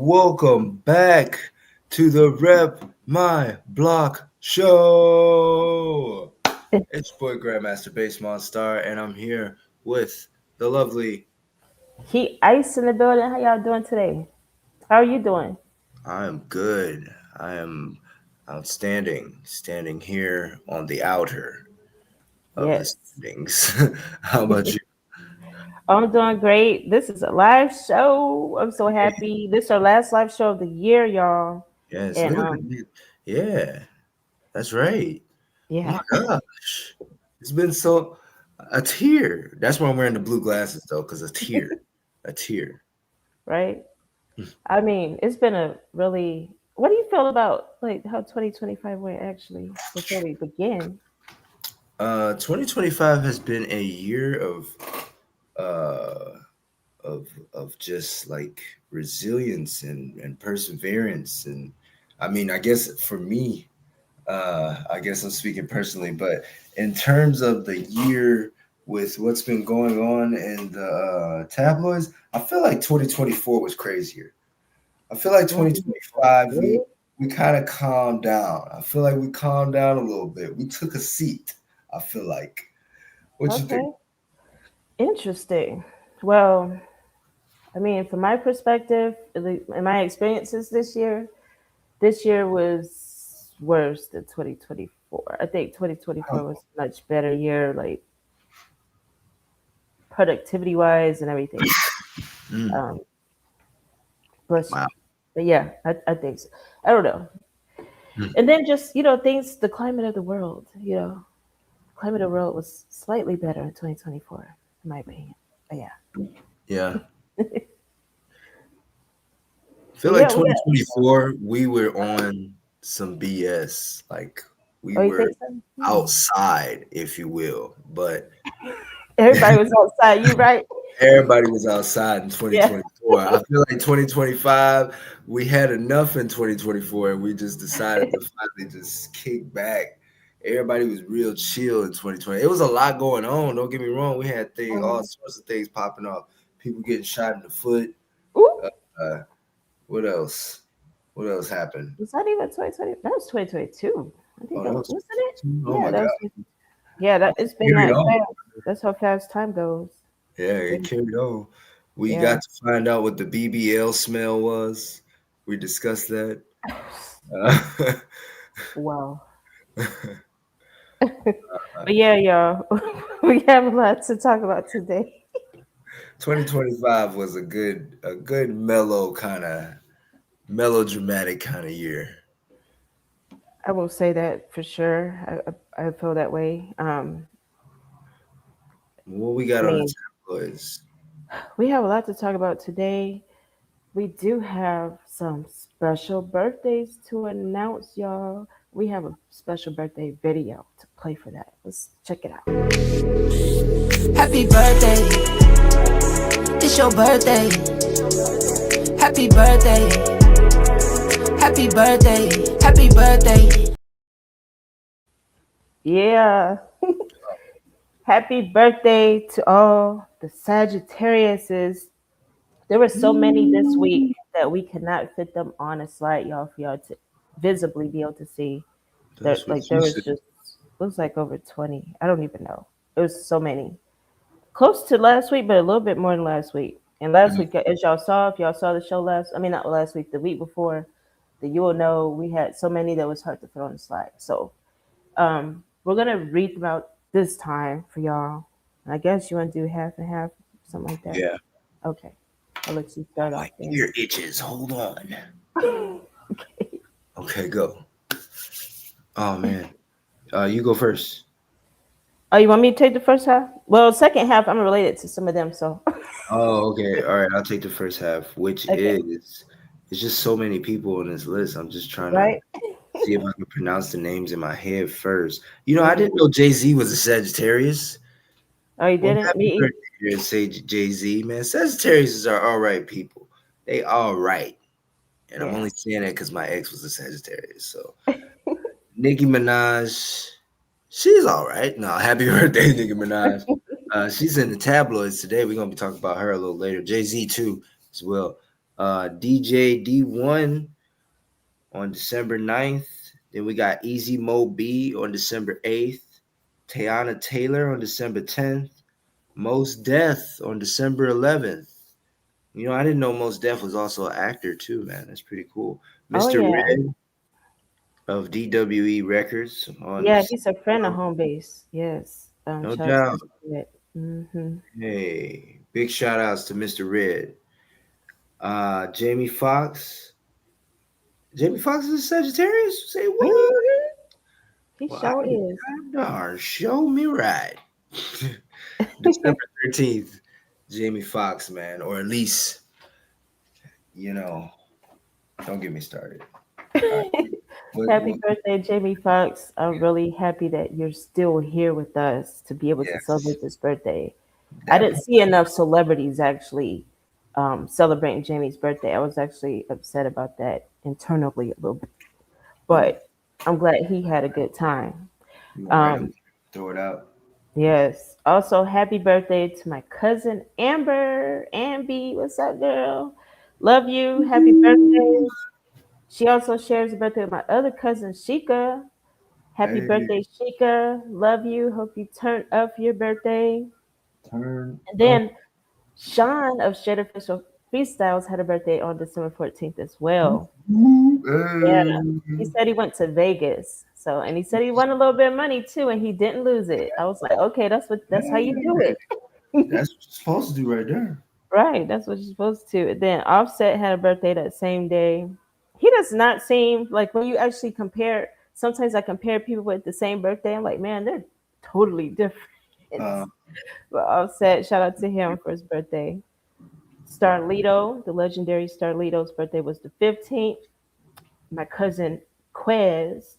welcome back to the Rep My Block Show. It's your boy Grandmastar Monstar, and I'm here with the lovely. KeyIce in the building. How y'all doing today? How are you doing? I am good. I am outstanding, standing here on the outer of the Yes. standings. How about you? I'm doing great. This is a live show. I'm so happy. This is our last live show of the year, y'all. Yes, And look at it. Yeah, that's right. Oh yeah, my gosh. It's been so a tear. That's why I'm wearing the blue glasses though, because a tear. A tear. right? I mean, it's been a really what do you feel about like how 2025 went actually before we begin? 2025 has been a year uh of just like resilience and perseverance. And I mean, I guess for me, I guess I'm speaking personally, but in terms of the year with what's been going on in the tabloids, I feel like 2024 was crazier. I feel like Mm, 2025 really? we kind of calmed down. I feel like we calmed down a little bit. We took a seat. I feel like. What you think? Okay. Interesting. Well, I mean, from my perspective, in my experiences this year was worse than 2024. I think 2024 was a much better year, like productivity wise and everything. Mm, Um, bless you. wow. But yeah, I think so. I don't know. Mm, And then just, things, the climate of the world, climate of the world was slightly better in 2024, in my opinion. But yeah. yeah. I feel But like yeah, 2024 we were on some BS. Like we oh, you were think so? outside, if you will, but Everybody was outside. You right? everybody was outside in Yeah. 2024. I feel like 2025, we had enough in 2024 and we just decided to finally just kick back. Everybody was real chill in 2020. It was a lot going on. Don't get me wrong. We had all Um, sorts of things popping off. People getting shot in the foot. ooh, Uh, what else? What else happened? was that even 2020? That was 2022. I think Oh, that that was, was wasn't it? oh my Yeah, that God. was. Yeah, that it's been Carried that on. fast. That's how fast time goes. Yeah, Yeah. it carried on. We Yeah. got to find out what the BBL smell was. We discussed that. Uh, Wow. But yeah, y'all, we have a lot to talk about today. 2025 was a good mellow kind of melodramatic kind of year. I will say that for sure. I feel that way. What we I got on the mean, tabloids? we have a lot to talk about today. We do have some special birthdays to announce, y'all. We have a special birthday video to play for that. Let's check it out. Happy birthday, it's your birthday. Happy birthday, happy birthday, happy birthday. Yeah. Happy birthday to all the Sagittariuses. There were so many this week that we could not fit them on a slide, y'all, for y'all to visibly be able to see. There, That's what like you there was said. just it was like over 20. I don't even know. It was so many. Close to last week, but a little bit more than last week. And last week, as y'all saw, if y'all saw the show I mean not last week, the week before, that you will know we had so many that was hard to fit on the slide. So we're gonna read them out this time for y'all. I guess you want to do half and half, something like that. Yeah. Okay, I'll let you start My off then. ear itches. Hold on. Okay. Okay, go. Oh man. You go first. Oh, you want me to take the first half? Well, second half, I'm related to some of them, so Oh, okay. All right. I'll take the first half, which okay, is it's just so many people on this list. I'm just trying to right? see if I can pronounce the names in my head first. You know, I Okay. didn't know Jay Z was a Sagittarius. Oh, you Well, didn't? happy Me? birthday here, say Jay Z, man. Sagittarius are all right people. They all right, and I'm Yeah. only saying that because my ex was a Sagittarius. So Nicki Minaj, she's all right. No, happy birthday, Nicki Minaj. She's in the tabloids today. We're gonna be talking about her a little later. Jay Z too, as well. DJ D1 on December 9th. Then we got Easy Mo B on December 8th. Tayana Taylor on December 10th. Most Death on December 11th. You know, I didn't know Most Def was also an actor too, man. That's pretty cool. Oh Mr. yeah, Red of DWE Records on yeah. December He's a friend of 12th. home base. Yes. No Shout out to doubt. Mr. Red. Mm-hmm. Hey, big shout outs to Mr. Red. Jamie Foxx. Jamie Foxx is a Sagittarius? Say what? Mm-hmm. He Well, I sure is. darn, show me right. December 13th, Jamie Foxx, man. Or at least, you know, don't get me started. All right. Happy What, birthday, Jamie Foxx. I'm really happy that you're still here with us to be able to yes, celebrate this birthday. I that didn't part. see enough celebrities actually celebrating Jamie's birthday. I was actually upset about that internally a little bit, Mm, but I'm glad he had a good time. you want random Um, throw it out. yes. Also, happy birthday to my cousin Amber. Amby, what's up, girl? Love you. Happy birthday. She also shares a birthday with my other cousin Shika. Happy Hey, birthday, Shika. Love you. Hope you turn up for your birthday. turn And up. then Sean of Straight Official Freestyles had a birthday on December 14th as well. Yeah. He Hey, said he went to Vegas. So, and he said he won a little bit of money too, and he didn't lose it. I was like, okay, that's how you do hey, it. that's what you're supposed to do right there. Right. That's what you're supposed to. And then Offset had a birthday that same day. He does not seem like when you actually compare, sometimes I compare people with the same birthday. I'm like, man, they're totally different. Uh, But Offset, shout out to him for his birthday. Starlito, the legendary Starlito's birthday was the 15th. My cousin Quez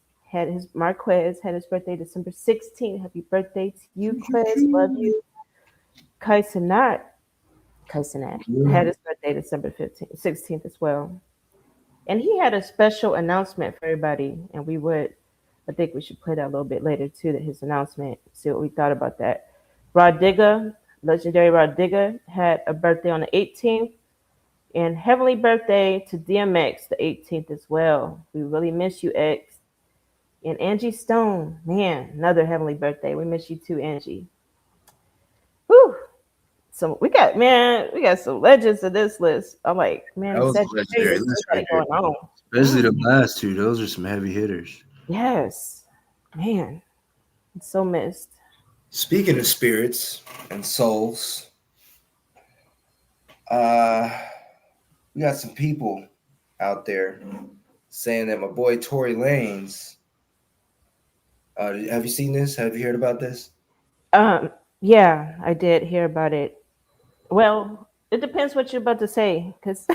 Marquez had his birthday December 16th. Happy birthday to you, Quez. Love you. Kai Sanat, had his birthday December 15th, 16th as well. And he had a special announcement for everybody. And I think we should play that a little bit later too, that his announcement, see what we thought about that. Rod Digga, legendary Rod Digga, had a birthday on the 18th. And heavenly birthday to DMX, the 18th as well. We really miss you, X. And Angie Stone, man, another heavenly birthday. We miss you too, Angie. Whew. So we got some legends in this list. I'm like, man, that the was a legendary Sagittarius, they list got right it there. going on. Especially Mm, the last two. Those are some heavy hitters. yes, man, it's so missed. Speaking of spirits and souls, uh, we got some people out there saying that my boy Tory Lanez. Have you seen this? Have you heard about this? Um, yeah, I did hear about it. Well, it depends what you're about to say, because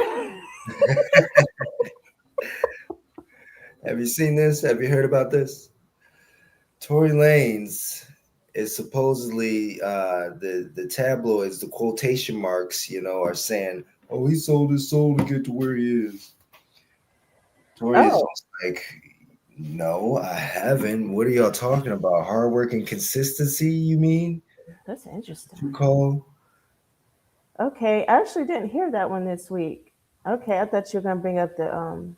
Have you seen this? Have you heard about this? Tory Lanez is supposedly the tabloids, the quotation marks, are saying, "Oh, he sold his soul to get to where he is." Tory is oh, just like, "No, I haven't. What are y'all talking about? Hard work and consistency? You mean? that's What you interesting. call?" Okay, I actually didn't hear that one this week. Okay, I thought you were gonna bring up the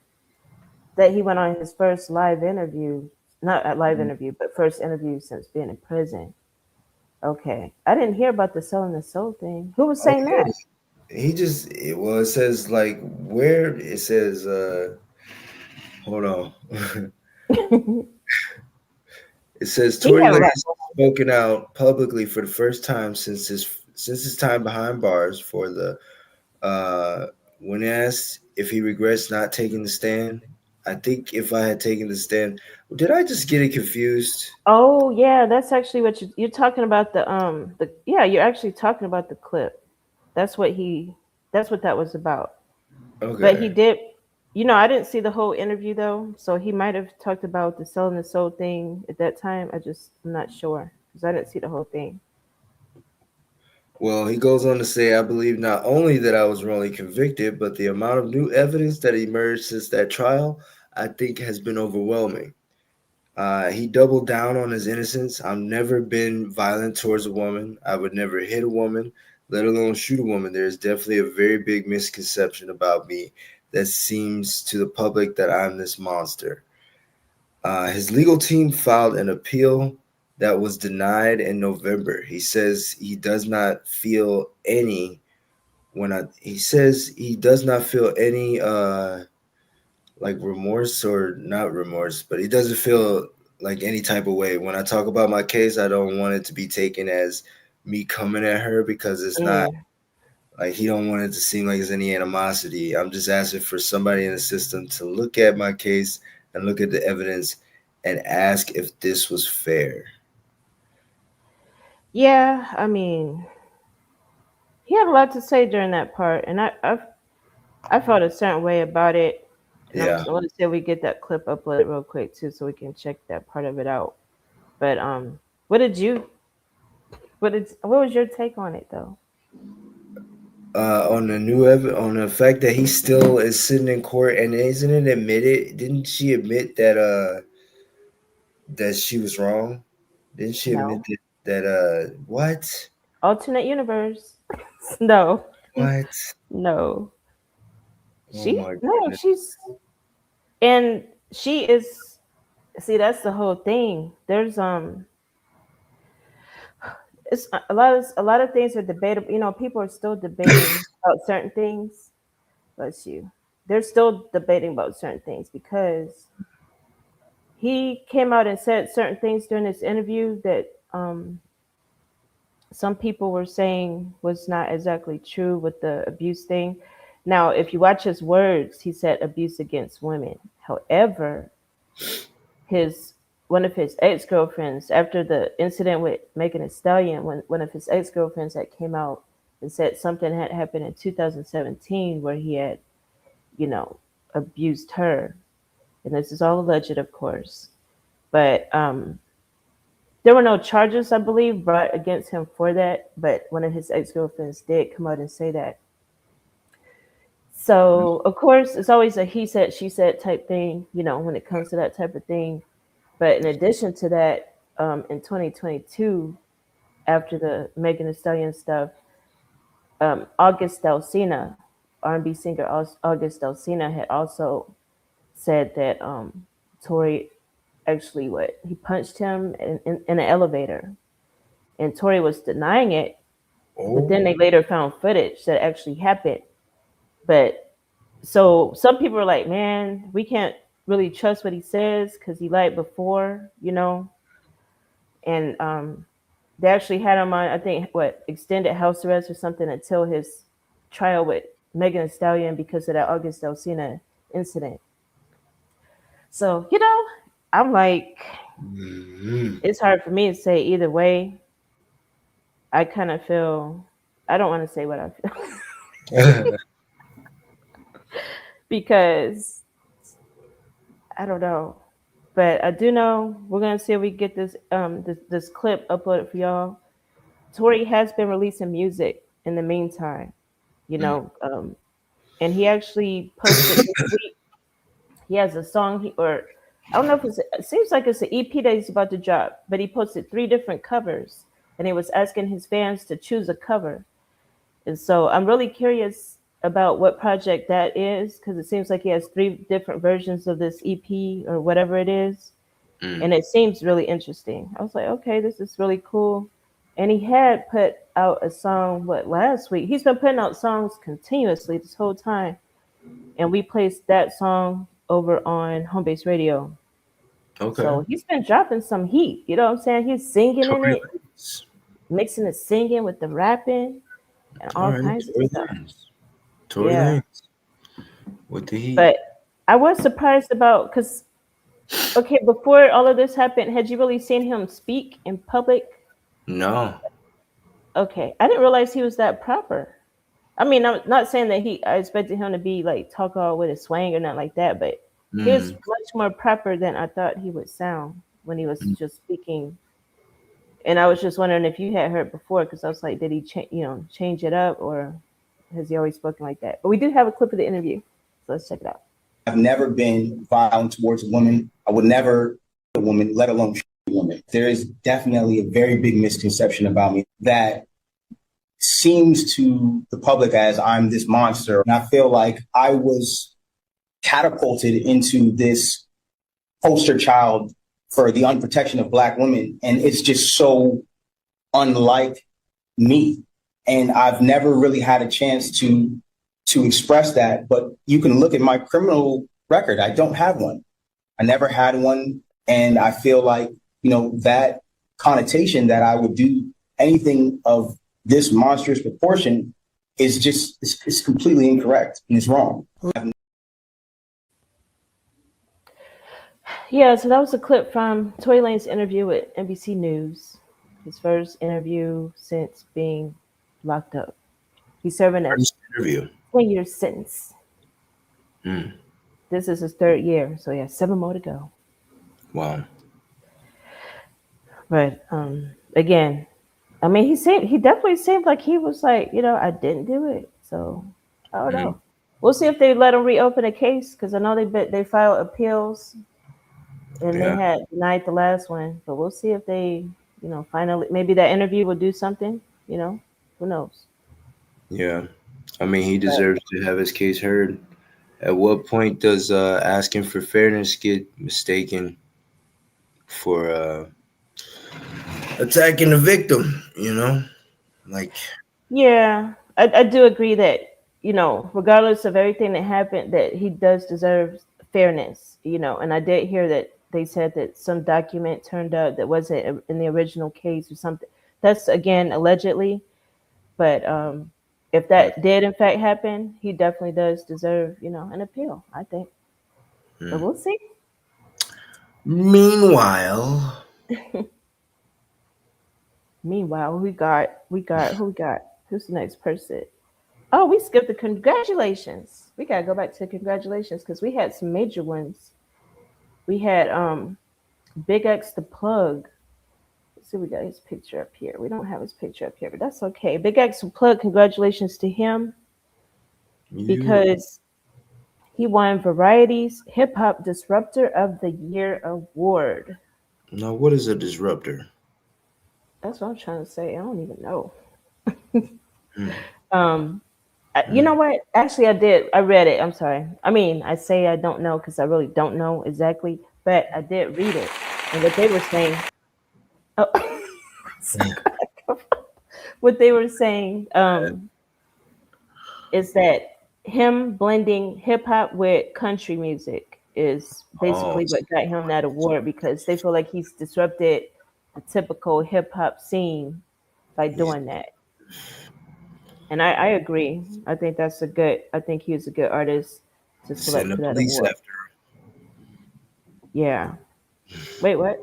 that he went on his first live interview, not a live interview, but first interview since being in prison. Okay, I didn't hear about the selling the soul thing. Who was saying Okay, that? well, it says like where it says. Hold on. It says He Tory had a lot. Lanez spoken out publicly for the first time since his time behind bars for the when asked if he regrets not taking the stand. I think if I had taken the stand, did I just get it confused? Oh yeah, that's actually what you're talking about. The yeah, you're actually talking about the clip. That's what he. That's what that was about. But he Okay. did. I didn't see the whole interview though, so he might have talked about the selling the soul thing at that time. I'm not sure because I didn't see the whole thing. Well, he goes on to say, I believe not only that I was wrongly convicted, but the amount of new evidence that emerged since that trial, I think has been overwhelming. He doubled down on his innocence. I've never been violent towards a woman. I would never hit a woman. let alone shoot a woman. There's definitely a very big misconception about me that seems to the public that I'm this monster. His legal team filed an appeal that was denied in November. He says he does not feel any he says he does not feel any like remorse, or not remorse, but he doesn't feel like any type of way. When I talk about my case, I don't want it to be taken as me coming at her, because it's not like he don't want it to seem like there's any animosity. I'm just asking for somebody in the system to look at my case and look at the evidence and ask if this was fair. Yeah, I mean, he had a lot to say during that part, and I felt a certain way about it. And Yeah. I want to say we get that clip uploaded real quick too, so we can check that part of it out. But what did you? What was your take on it though? On on the fact that he still is sitting in court, and isn't it admitted? Didn't she admit that she was wrong? Didn't she admit No. that what? Alternate universe. No. What? No. Oh my goodness. And she is. See, that's the whole thing. There's it's a lot of things are debatable. You know, people are still debating about certain things. Bless you. They're still debating about certain things because he came out and said certain things during this interview that some people were saying was not exactly true with the abuse thing. Now, if you watch his words, he said abuse against women. However, one of his ex-girlfriends, after the incident with Megan Thee Stallion, when one of his ex-girlfriends that came out and said something had happened in 2017 where he had, you know, abused her. And this is all alleged, of course. But there were no charges, I believe, brought against him for that. But one of his ex-girlfriends did come out and say that. So, of course, it's always a he said, she said type thing, you know, when it comes to that type of thing. But in addition to that, in 2022, after the Megan Thee Stallion stuff, August Alsina, R&B singer August Alsina, had also said that Tory actually he punched him in an elevator, and Tory was denying it. But then they later found footage that actually happened. But so some people are like, man, we can't really trust what he says because he lied before, you know. And they actually had him on, I think, extended house arrest or something until his trial with Megan Thee Stallion because of that August Alsina incident. So, you know, I'm like, it's hard for me to say either way. I kind of feel, I don't want to say what I feel. Because I don't know. But I do know we're gonna see if we get this this clip uploaded for y'all. Tory has been releasing music in the meantime, you know, and he actually posted this week. He has a song, or I don't know if it seems like it's an EP that he's about to drop, but he posted 3 different covers, and he was asking his fans to choose a cover. And so I'm really curious about what project that is, because it seems like he has 3 different versions of this EP or whatever it is. And it seems really interesting. I was like, okay, this is really cool. And he had put out a song, last week? He's been putting out songs continuously this whole time. And we placed that song over on Home Base Radio. Okay. So he's been dropping some heat. You know what I'm saying? He's singing in it, mixing the singing with the rapping and all kinds of stuff. Tory Lanez with the heat. But I was surprised about, because, okay, before all of this happened, had you really seen him speak in public? No. Okay. I didn't realize he was that proper. I mean, I'm not saying that I expected him to be like talk all with a swang or nothing like that, but he was much more proper than I thought he would sound when he was just speaking. And I was just wondering if you had heard before, because I was like, did he change it up, or has he always spoken like that? But we do have a clip of the interview, so let's check it out. I've never been violent towards a woman. I would never a woman, let alone a woman. There is definitely a very big misconception about me that seems to the public as I'm this monster. And I feel like I was catapulted into this poster child for the unprotection of Black women. And it's just so unlike me. And I've never really had a chance to express that. But you can look at my criminal record. I don't have one. I never had one. And I feel like, that connotation that I would do anything of this monstrous proportion is just, it's completely incorrect and it's wrong. Yeah, so that was a clip from Tory Lane's interview with NBC News, his first interview since being locked up. He's serving a 20-year sentence. This is his 3rd year, so he has 7 more to go. Wow. But again, I mean, he definitely seemed like he was like, I didn't do it. So I don't know. We'll see if they let him reopen a case, because I know they filed appeals and they had denied the last one. But we'll see if they, finally, maybe that interview will do something. Who knows? Yeah, I mean, he deserves to have his case heard. At what point does asking for fairness get mistaken for attacking the victim? Yeah, I do agree that regardless of everything that happened, that he does deserve fairness. And I did hear that they said that some document turned up that wasn't in the original case or something. That's again allegedly, but if that did in fact happen, he definitely does deserve an appeal, I think. But we'll see. Meanwhile, who we got? Who's the next person? Oh, we skipped the congratulations. We gotta go back to the congratulations because we had some major ones. We had BigXthaPlug. Let's see, we got his picture up here. We don't have his picture up here, but that's okay. BigXthaPlug, congratulations to him because he won Variety's Hip Hop Disruptor of the Year award. Now, what is a disruptor? That's what I'm trying to say. I don't even know. You know what? Actually, I did. I read it. I'm sorry. I mean, I say I don't know because I really don't know exactly, but I did read it. And what they were saying, what they were saying is that him blending hip hop with country music is basically what got him that award, because they feel like he's disrupted the typical hip hop scene by doing that. And I agree. I think I think he was a good artist to select for that award. Yeah. Wait, what?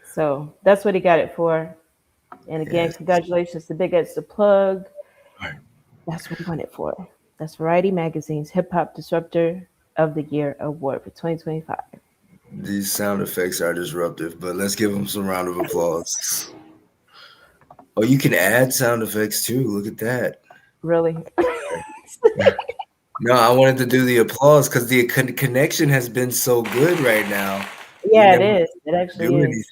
So that's what he got it for. And again, congratulations to BigXthaPlug. That's what he won it for. That's Variety Magazine's Hip Hop Disruptor of the Year award for 2025. These sound effects are disruptive, but let's give them some round of applause. Oh, you can add sound effects too. Look at that. Really? No, I wanted to do the applause because the connection has been so good right now. Yeah, it is. It actually is.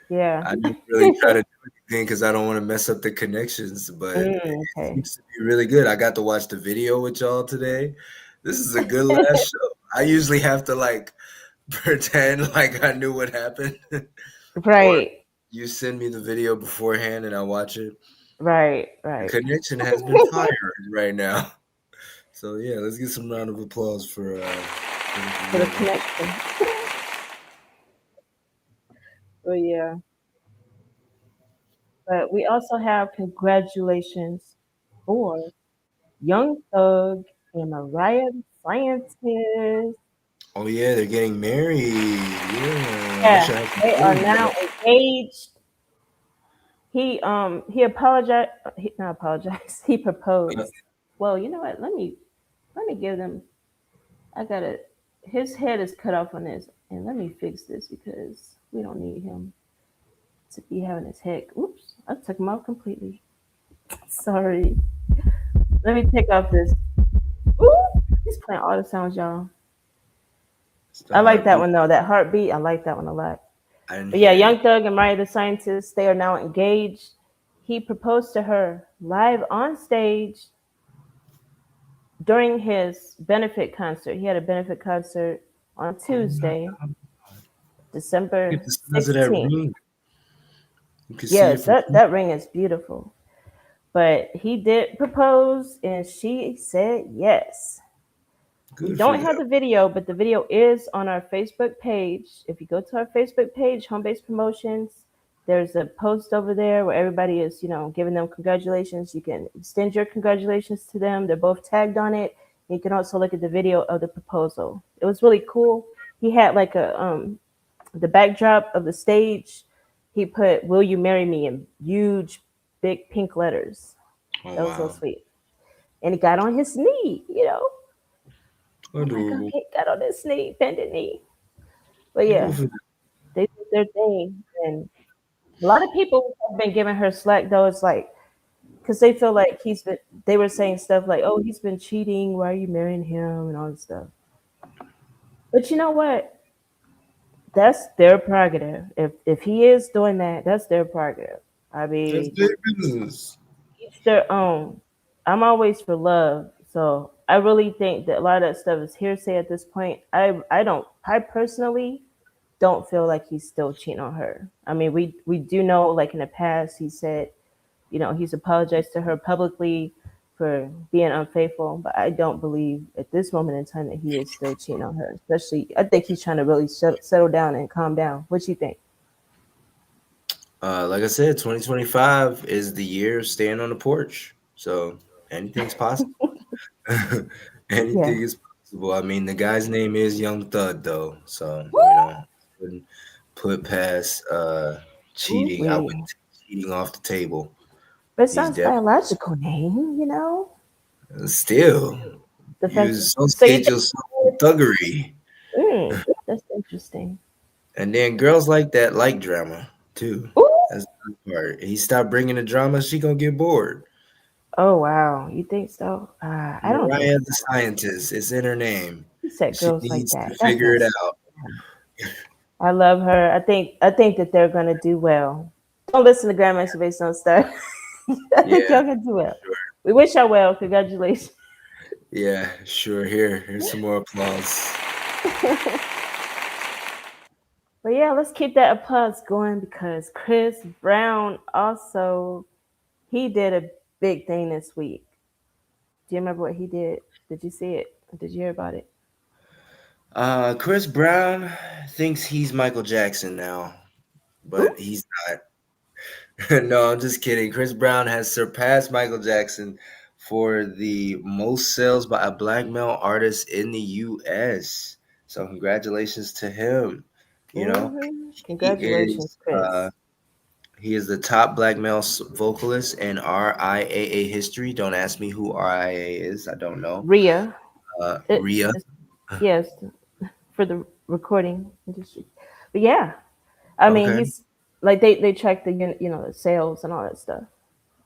Yeah. I didn't really try to do anything because I don't want to mess up the connections, but it seems to be really good. I got to watch the video with y'all today. This is a good last show. I usually have to pretend like I knew what happened. Right. Or you send me the video beforehand and I watch it. Right. The connection has been fire right now. So yeah, let's get some round of applause for the connection. Oh yeah. But we also have congratulations for Young Thug and Mariah Scientist. Oh yeah, they're getting married. Yeah, they are now engaged. He apologized. Not apologized. He proposed. Well, you know what? Let me give them. His head is cut off on this, and let me fix this because we don't need him to be having his head. Oops, I took him off completely. Sorry. Let me take off this. Ooh, he's playing all the sounds, y'all. It's the I like that heartbeat. one though. That heartbeat, I like that one a lot. I didn't But yeah, hear Young it. Thug and Maya the Scientist, they are now engaged. He proposed to her live on stage during his benefit concert. He had a benefit concert on Oh my Tuesday, God. Look December at the size of that 16th. ring. You can see it Yes, from. that ring is beautiful. But he did propose and she said yes. We Good for don't them. have the video, but the video is on our Facebook page. If you go to our Facebook page, Home Base Promotions, there's a post over there where everybody is, giving them congratulations. You can extend your congratulations to them. They're both tagged on it. You can also look at the video of the proposal. It was really cool. He had like the backdrop of the stage. He put "Will you marry me" in huge, big pink letters. Oh That was so wow. sweet. And he got on his knee. Oh my God, Adorable. he got on his knee, bended knee. But Good yeah, for them. they did their thing. And a lot of people have been giving her slack though. It's like, because they feel like they were saying stuff like, oh, he's been cheating. Why are you marrying him? And all this stuff. But you know what? That's their prerogative. If he is doing that, that's their prerogative. I That's mean, their business. each their own. I'm always for love. So I really think that a lot of that stuff is hearsay at this point. I personally don't feel like he's still cheating on her. I mean, we do know like in the past he said, he's apologized to her publicly for being unfaithful, but I don't believe at this moment in time that he is still cheating on her. Especially, I think he's trying to really settle down and calm down. What do you think? Like I said, 2025 is the year of staying on the porch. So anything's possible. Yeah. Anything is possible. I mean, the guy's name is Young Thug, though. So, wouldn't put past Ooh cheating. I wee. wouldn't take cheating off the table. But He's sounds definitely biological name. still, The you fact. So you associate think? yourself with thuggery. That's interesting. And then girls like that like drama, too. Ooh. That's the good part. He stopped bringing the drama, she gonna get bored. Oh wow, you think so? I don't think Mariah so. the Scientist, it's in her name. He said She girls like needs to that. That's figure not. it out. I love her. I think that they're gonna do well. Don't listen to Grandmaster based on stuff. I think Yeah, y'all gonna do well. We wish y'all well. Congratulations. yeah, sure. Here's some more applause. But yeah, let's keep that applause going because Chris Brown also he did a big thing this week. Do you remember what he did? Did you see it? Did you hear about it? Chris Brown thinks he's Michael Jackson now, Ooh. but he's not. No, I'm just kidding. Chris Brown has surpassed Michael Jackson for the most sales by a black male artist in the U.S. So congratulations to him. You know, he Congratulations, is Chris. he is the top black male vocalist in RIAA history. Don't ask me who RIAA is. I don't know. Rhea. Rhea. It's, yes, for the recording industry. But yeah, I mean, Okay. he's like they track the sales and all that stuff.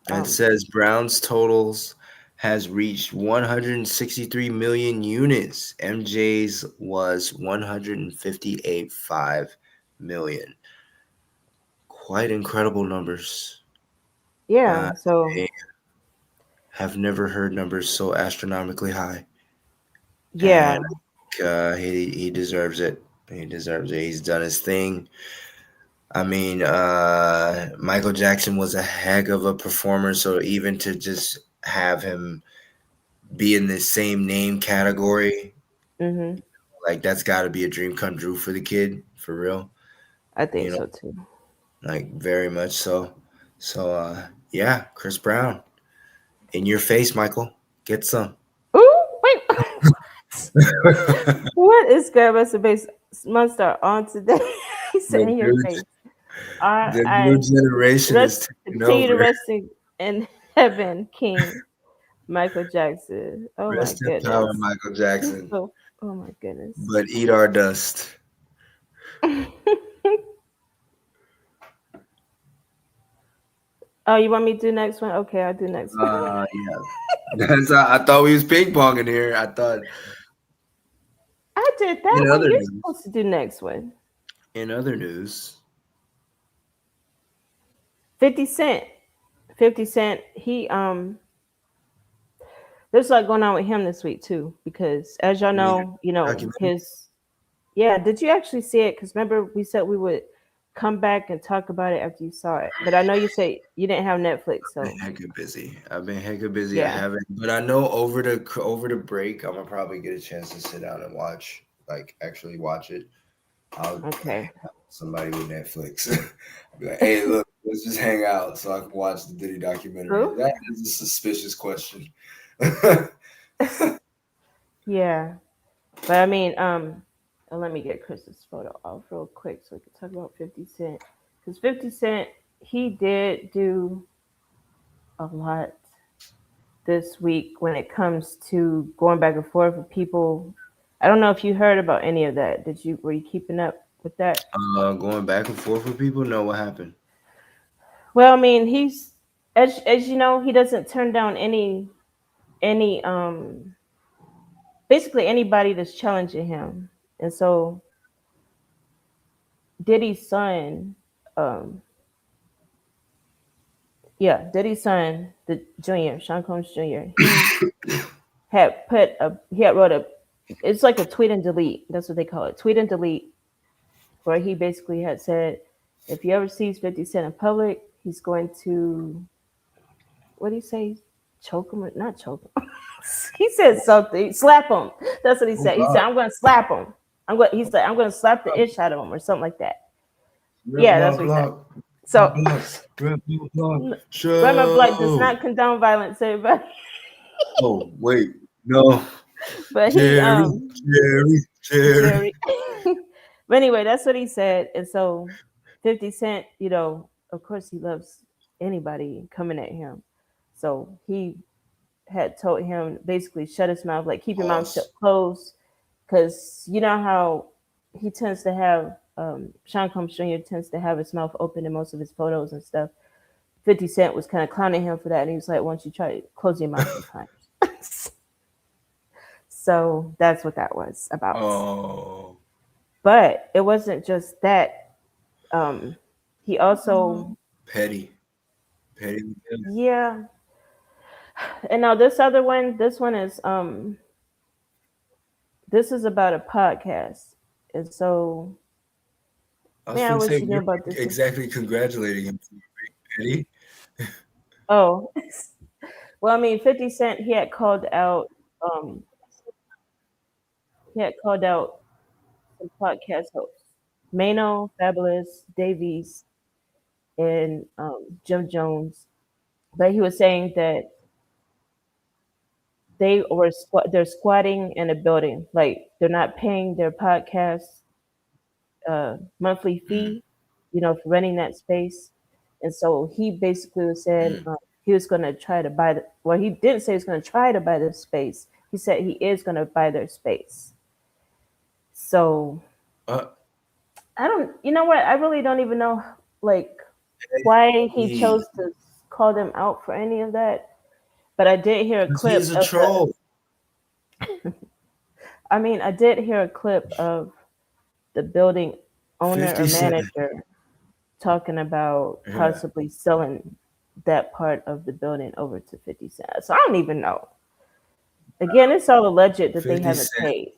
It Um, says Brown's totals has reached 163 million units. MJ's was 158.5 million. Quite incredible numbers. yeah, so I have never heard numbers so astronomically high, yeah, and he deserves it. He deserves it. He's done his thing. I mean, Michael Jackson was a heck of a performer, so even to just have him be in the same name category, hmm like that's got to be a dream come true for the kid, for real. I think You know, so too. like very much so. So, yeah, Chris Brown, in your face, Michael, get some. Ooh, wait, what is Grandmaster Base Monstar on today? He said The in your new, face. I, the new I generation rest is taking continue to over. rest in heaven, King Michael Jackson. Oh my Rest in power, goodness. Michael He's Jackson. so. Oh my goodness. But eat our dust. Oh, you want me to do next one? Okay, I'll do next one. Yeah. I thought we was ping ponging here. I thought I I did that In one. other You're news, supposed to do next one. in other news, 50 Cent. 50 Cent, he there's a lot going on with him this week too, because as y'all you mean know, documentary? his yeah, did you actually see it? Because remember we said we would come back and talk about it after you saw it. But I know you said you didn't have Netflix, Been so hecka busy. I've been hecka busy. I yeah. haven't, but I know over the break, I'm gonna probably get a chance to sit down and watch, like actually watch it. I'll Okay. hang out with somebody with Netflix. Be like, hey, look, let's just hang out so I can watch the Diddy documentary. True. That is a suspicious question. Yeah. But I mean, let me get Chris's photo off real quick so we can talk about 50 Cent. Because 50 Cent, he did do a lot this week when it comes to going back and forth with people. I don't know if you heard about any of that. Were you keeping up with that? Going back and forth with people. No, what happened? Well, I mean, he's as you know, he doesn't turn down any basically anybody that's challenging him. And so Diddy's son, um, Diddy's son, the junior, Sean Combs Jr., he had wrote a it's like a tweet and delete. That's what they call it. Tweet and delete, where he basically had said if he ever sees 50 Cent in public, he's going to what do you say? Choke him or not choke him. He said something. Slap him. That's what he Oh said. He said, God, I'm gonna slap him. He said, I'm gonna slap the ish out of him or something like that. rip Yeah, my that's what he said. block, So rip my block. Grandma Black does Show. not condone violence, everybody. Oh wait, no, But he Jerry, Jerry. Jerry. But anyway, that's what he said. And so 50 Cent, of course he loves anybody coming at him. So he had told him basically shut his mouth, like keep your mouth Pause. closed, because you know how he tends to have Sean Combs Jr. tends to have his mouth open in most of his photos and stuff. 50 Cent was kind of clowning him for that, and he was like, "Why don't you try to close your mouth sometimes?" So that's what that was about. Oh, But it wasn't just that. He also, petty, petty. yeah. And now this other one, this is about a podcast, and so I was man, I gonna wish say you knew you're about this one. exactly congratulating him for being petty. Oh, well, I mean, 50 Cent, um, he had called out some podcast hosts, Mano, Fabulous, Davies, and Jim Jones. But he was saying that they're squatting in a building, like they're not paying their podcast monthly Mm, fee, for renting that space. And so he basically was saying mm. he was going to try to buy well, he didn't say he was going to try to buy the space. He said he is going to buy their space. So Uh, I don't, you know what? I really don't even know, like, why he he, chose to call them out for any of that. But I did hear a 'cause he clip is a of the, troll. I did hear a clip of the building owner or 50 Cent. manager talking about Yeah. possibly selling that part of the building over to 50 Cent. So I don't even know. Again, it's all alleged that they 50 haven't Cent. paid.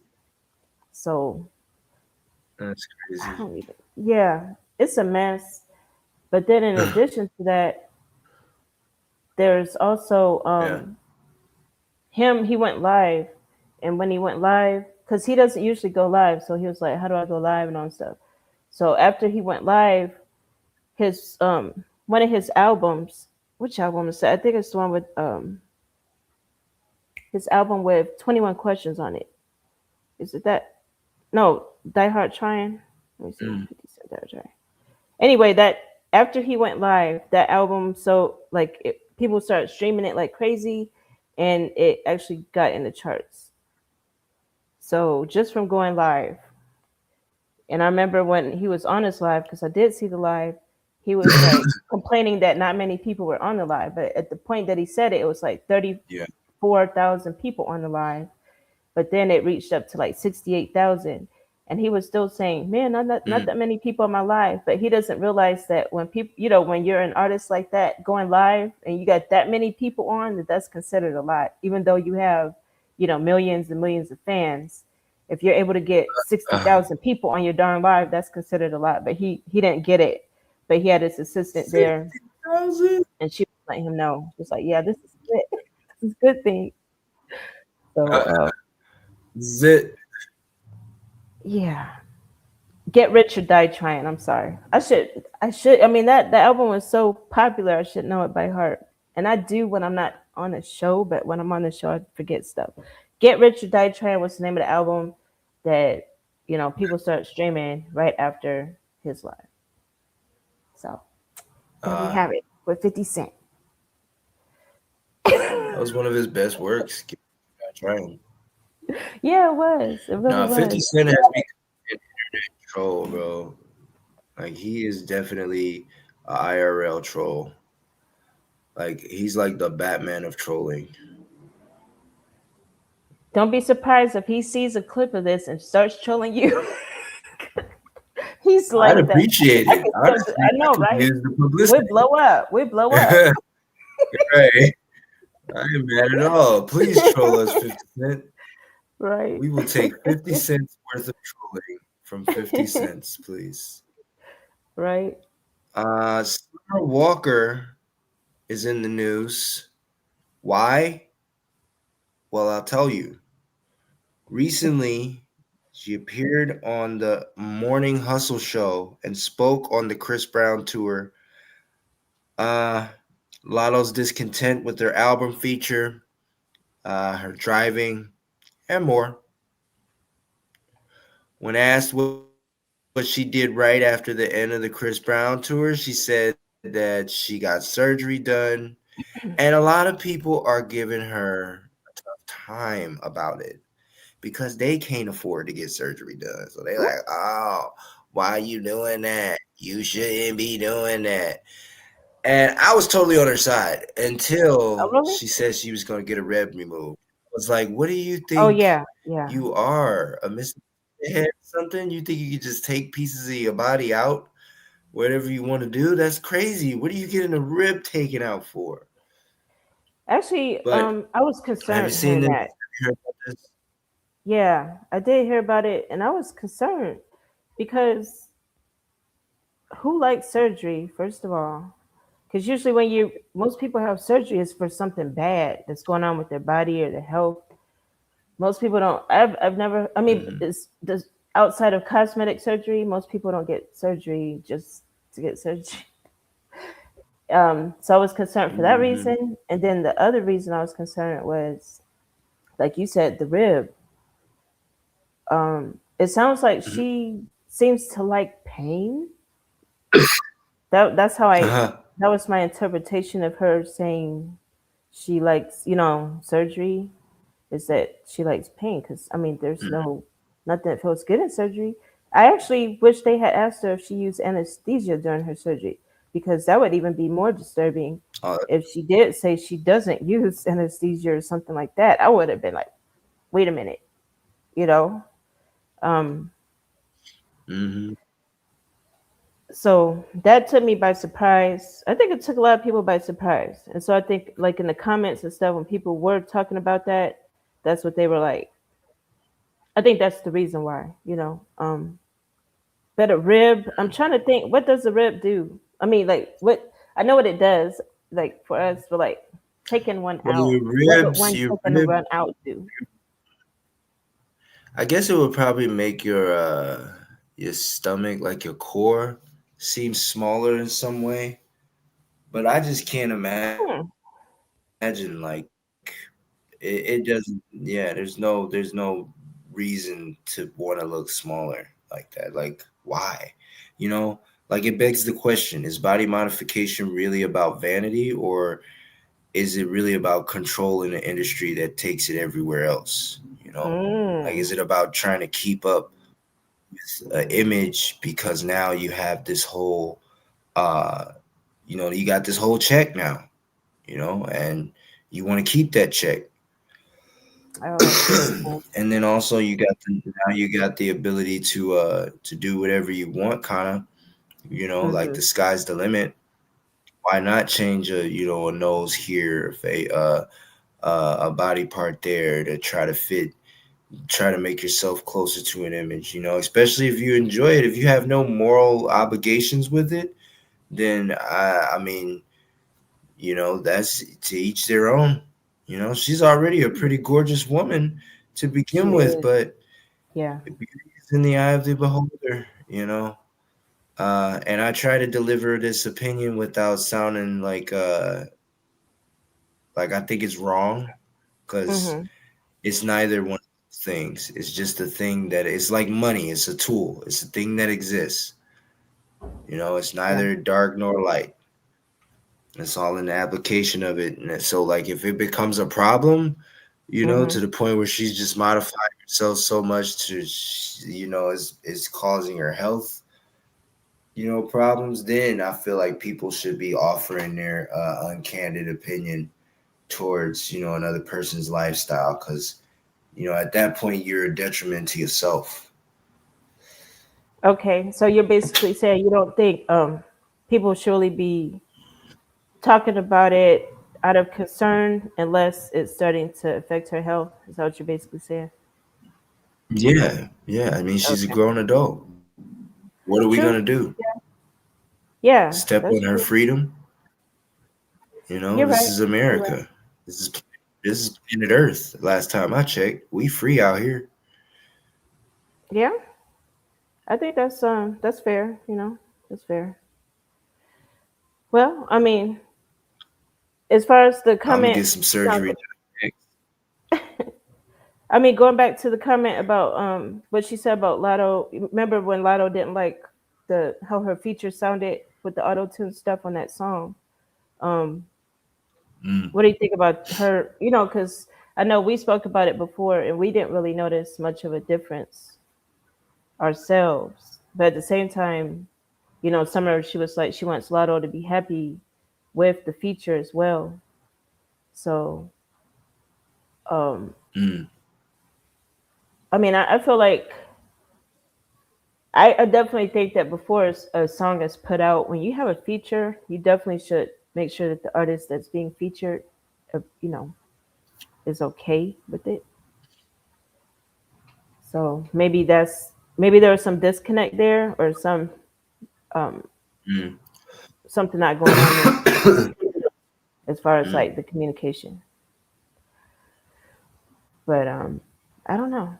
So That's I crazy. don't even, yeah, it's a mess. But then in addition to that, there's also Yeah. he went live. And when he went live, because he doesn't usually go live, so he was like, how do I go live and all stuff? So after he went live, his one of his albums, which album is that? I think it's the one with his album with 21 questions on it. Is it that? No, Die Hard Trying. Let me see. Mm. 50 Cent Die Hard Trying. Anyway, that after he went live, that album, so like people started streaming it like crazy, and it actually got in the charts. So just from going live, and I remember when he was on his live, because I did see the live, he was like complaining that not many people were on the live. But at the point that he said it, it was like Yeah. 34,000 people on the live. but then it reached up to like 68,000. And he was still saying, man, not that many people in my life. But he doesn't realize that when people, when you're an artist like that going live and you got that many people on, that's considered a lot, even though you have, millions and millions of fans. If you're able to get 60,000 people on your darn live, that's considered a lot. But he didn't get it. But he had his assistant there, 60,000? and she was letting him know. She was like, yeah, this is good. This is a good thing. So, Zit. yeah. Get Rich or Die Trying. I'm sorry. I should. I mean, that album was so popular. I should know it by heart. And I do when I'm not on a show, but when I'm on the show, I forget stuff. Get Rich or Die Trying was the name of the album that people started streaming right after his live. So there we have it with 50 Cent. That was one of his best works. Trying. Yeah, it was. It really Nah, was. 50 Cent has become an internet troll, bro. Like, he is definitely a IRL troll. Like, he's like the Batman of trolling. Don't be surprised if he sees a clip of this and starts trolling you. He's like I'd appreciate it. Honestly, I know, right? Use the publicity. We blow up. Right. I ain't mad at all. Please troll us, 50 Cent. Right. We will take 50 cents worth of trolling from 50 cents, please. Right. Summer Walker is in the news. Why? Well, I'll tell you. Recently, she appeared on the Morning Hustle show and spoke on the Chris Brown tour. Lotto's discontent with their album feature, her driving, and more. When asked what she did right after the end of the Chris Brown tour, she said that she got surgery done, and a lot of people are giving her a tough time about it because they can't afford to get surgery done. So they're like, oh, why are you doing that? You shouldn't be doing that. And I was totally on her side until she said she was going to get a rib removed. I was like, what do you think? Oh, yeah. You are a Mr. Head something? You think you could just take pieces of your body out, whatever you want to do? That's crazy. What are you getting a rib taken out for? Actually, But I was concerned. have you seen this? that. Have you heard about this? Yeah, I did hear about it, and I was concerned because who likes surgery, first of all? Because usually when most people have surgery is for something bad that's going on with their body or their health. Most people don't. I've never. I mean, it's outside of cosmetic surgery. Most people don't get surgery just to get surgery. So I was concerned for that reason, and then the other reason I was concerned was, like you said, the rib. It sounds like she seems to like pain. That's how that was my interpretation of her saying she likes, surgery, is that she likes pain. Because, I mean, there's nothing that feels good in surgery. I actually wish they had asked her if she used anesthesia during her surgery, because that would even be more disturbing. If she did say she doesn't use anesthesia or something like that, I would have been like, wait a minute, So that took me by surprise. I think it took a lot of people by surprise. And so I think, like, in the comments and stuff, when people were talking about that, that's what they were like. I think that's the reason why, But a rib, I'm trying to think, what does a rib do? I mean, like, what, I know what it does, like, for us, for, like, taking one out. What would one taking one out do? I guess it would probably make your stomach, like your core, seem smaller in some way. But I just can't imagine like it doesn't. Yeah, there's no reason to want to look smaller like that. Like, why? Like, it begs the question: is body modification really about vanity, or is it really about controlling an industry that takes it everywhere else? Like, is it about trying to keep up with an image because now you have this whole, you got this whole check now, and you want to keep that check. Oh, I see what you're saying. And then also you got the ability to do whatever you want, kind of, like Mm-hmm. the sky's the limit. Why not change a nose here, a body part there to try to make yourself closer to an image, especially if you enjoy it. If you have no moral obligations with it, then I mean, that's to each their own. She's already a pretty gorgeous woman to begin She with, is. but Yeah. beauty is in the eye of the beholder. And I try to deliver this opinion without sounding like I think it's wrong, because Mm-hmm. it's neither one of those things. It's just a thing that it's like money. It's a tool. It's a thing that exists. It's Yeah. neither dark nor light. It's all in the application of it. And so, like, if it becomes a problem, Mm-hmm. to the point where she's just modifying herself so much to, is causing her health, problems, then I feel like people should be offering their uncandid opinion towards, another person's lifestyle. Because, at that point, you're a detriment to yourself. Okay. So you're basically saying you don't think people should really be talking about it out of concern unless it's starting to affect her health. Is that what you're basically saying? Yeah. Yeah. I mean, she's a Okay. grown adult. What are we going True. to do? Yeah, Step that's on her true. freedom? You're This right. is You're right. America. This is planet Earth. Last time I checked, we free out here. Yeah, I think that's fair. That's fair. Well, I mean, as far as the I'm gonna comment get some sounds, surgery next. I mean, going back to the comment about what she said about Lotto. Remember when Lotto didn't like the how her features sounded with the auto tune stuff on that song? Um, Mm, what do you think about her? Because I know we spoke about it before, and we didn't really notice much of a difference ourselves. But at the same time, Summer, she was like she wants Lotto to be happy with the feature as well. So, um, mm, I mean, I feel like I definitely think that before a song is put out, when you have a feature, you definitely should make sure that the artist that's being featured, uh, you know, is okay with it. So maybe there was some disconnect there or um, mm. something not going on there as far as Mm. like the communication. But I don't know.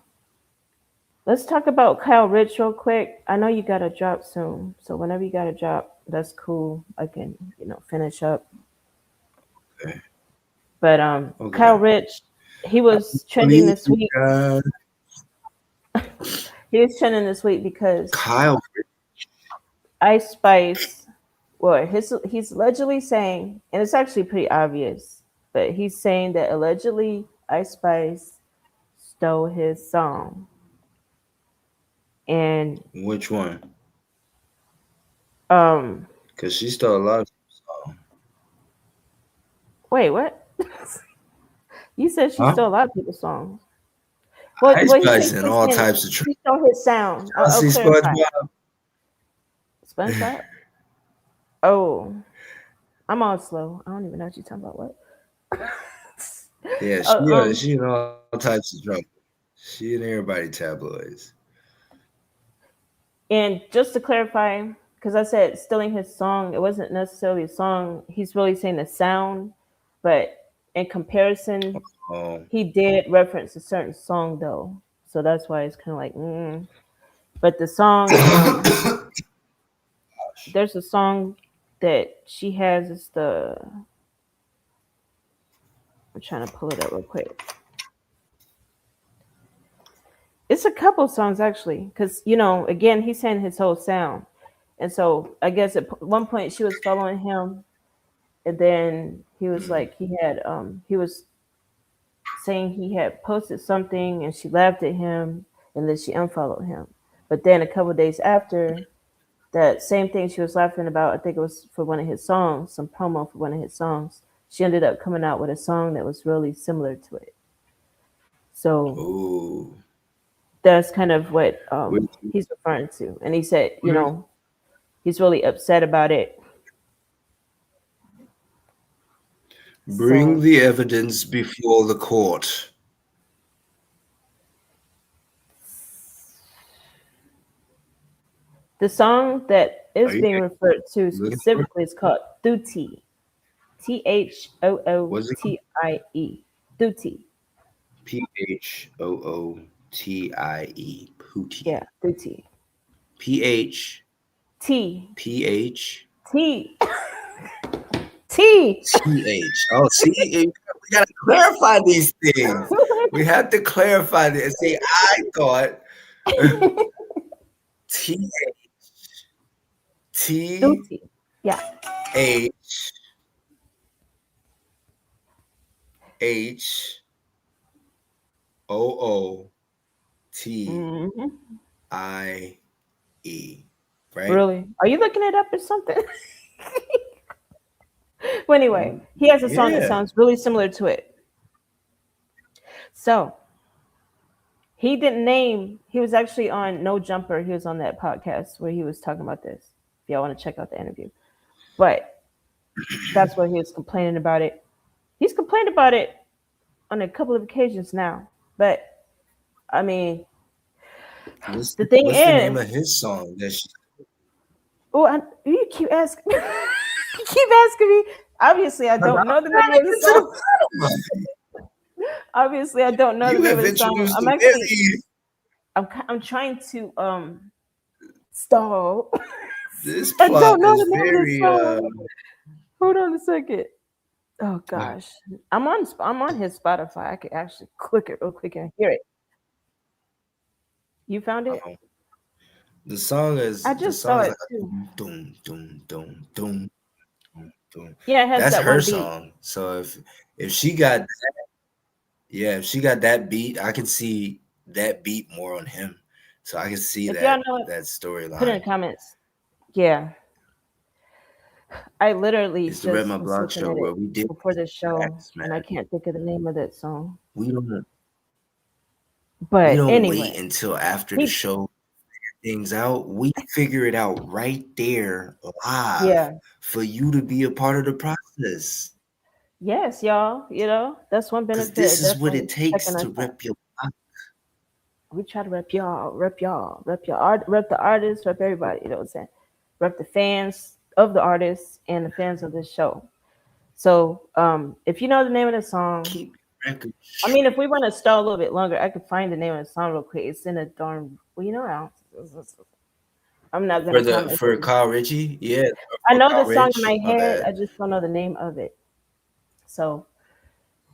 Let's talk about Kyle Rich real quick. I know you got to drop soon, so whenever you got to drop, that's cool. I can finish up. Okay. But Kyle Okay. Rich, he was trending Believe this you week. guys. He was trending this week because Kyle. Ice Spice, well, he's allegedly saying, and it's actually pretty obvious, but he's saying that allegedly Ice Spice stole his song. And Which one? um, Because she stole a lot of songs. wait, what? You said she Huh? stole a lot of people's songs. Well, Ice he Spice said and he's all saying types of tricks. he stole his sound. I I'll see clarify. SpongeBob. SpongeBob. Oh, I'm all slow. I don't even know what you're talking about. What? Yeah, uh, um, she in all types of trouble. She and everybody tabloids. and just to clarify, because I said stealing his song, it wasn't necessarily a song. He's really saying the sound, but in comparison, Um, he did reference a certain song though, so that's why it's kind of like. But the song, there's a song that she has. It's the. I'm trying to pull it up real quick. It's a couple songs actually, because again, he's saying his whole sound, and so I guess at one point she was following him, and then he was like he was saying he had posted something, and she laughed at him, and then she unfollowed him. But then a couple of days after that same thing she was laughing about, I think it was for one of his songs, some promo for one of his songs. She ended up coming out with a song that was really similar to it. So Ooh. that's kind of what Wait, he's referring to. And he said, mhm. he's really upset about it. Bring So the evidence before the court. the song that Are is you being referred to looking for it? specifically is called Duty. What's it called? Thootie. Duty. Phootie. Yeah, Pootie. Duty. P-H. T. P-H. T. T. T-H. Oh, see, we got to clarify these things. We have to clarify this. See, I thought T-H. Duty. Yeah. H-H-O-O-T-I-E. hmm Right? Really? Are you looking it up or something? Well, anyway, he has a song that Yeah. sounds really similar to it. So he didn't name. He was actually on No Jumper. He was on that podcast where he was talking about this. If y'all want to check out the interview, but that's where he was complaining about it. He's complained about it on a couple of occasions now. But I mean, the thing What's the name of is, his song? you keep asking. You keep asking me. Obviously, I don't know the name of the song. Obviously, I don't know the You name have of the song. introduced I'm a actually, very I'm trying to stall. this I plot don't know is the name of the very song. Hold on a second. Oh gosh, I'm on his Spotify. I could actually click it real quick and hear it. You found it? um, I the just saw song is it like a too. doom doom doom doom doom doom. Yeah, it has That's that her one beat. song. So if she got if she got that beat, I can see that beat more on him. So I can see If y'all know it, that put it in storyline. the comments. Yeah, I literally It's the Red just My was Block looking show at where it we did before this show, facts, man. and I can't think of the name of that song. We don't we But don't wait anyway, until after the he, show things out. We figure it out right there live yeah, for you to be a part of the process. yes, y'all. That's one Because benefit this of is what definitely it takes checking us to out. rep your block. We try to rep your art, rep the artists, rep everybody. You know what I'm saying? Rep the fans of the artists and the fans of this show. So, if you know the name of the song, Keep your record I straight. mean, if we want to stall a little bit longer, I could find the name of the song real quick. It's in a darn. Well, I'm not gonna comment. For Kyle Ritchie, yeah, I for know the Kyle song in Rich, my my head. bad. I just don't know the name of it. So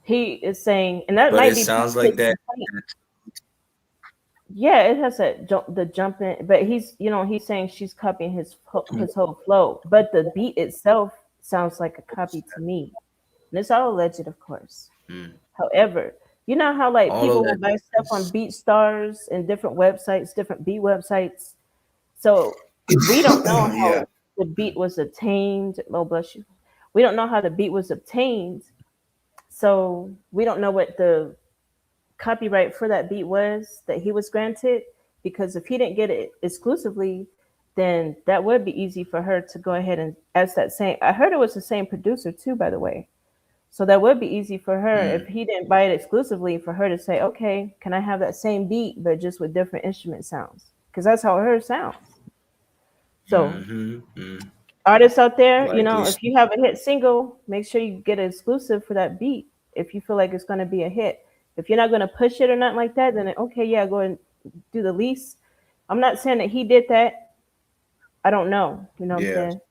he is saying, and that But might it be part sounds of his like that. complaint. Yeah, it has that the jumping, but he's saying she's copying his whole flow, but the beat itself sounds like a copy to me, and it's all alleged, of course. Mm. However, you know how like All of people will that buy stuff on is BeatStars and different websites, different beat websites. So we don't know yeah. how the beat was obtained. Oh, bless you. We don't know how the beat was obtained, so we don't know what the copyright for that beat was that he was granted. Because if he didn't get it exclusively, then that would be easy for her to go ahead and as that same. I heard it was the same producer too, by the way. So that would be easy for her if Mm. he didn't buy it exclusively for her to say, okay, can I have that same beat but just with different instrument sounds? Because that's how hers sounds. So Mm-hmm. Mm. artists out there, Likely. if you have a hit single, make sure you get an exclusive for that beat if you feel like it's going to be a hit. If you're not going to push it or nothing like that, then okay, yeah, go and do the lease. I'm not saying that he did that. I don't know. You know what I'm Yeah. saying?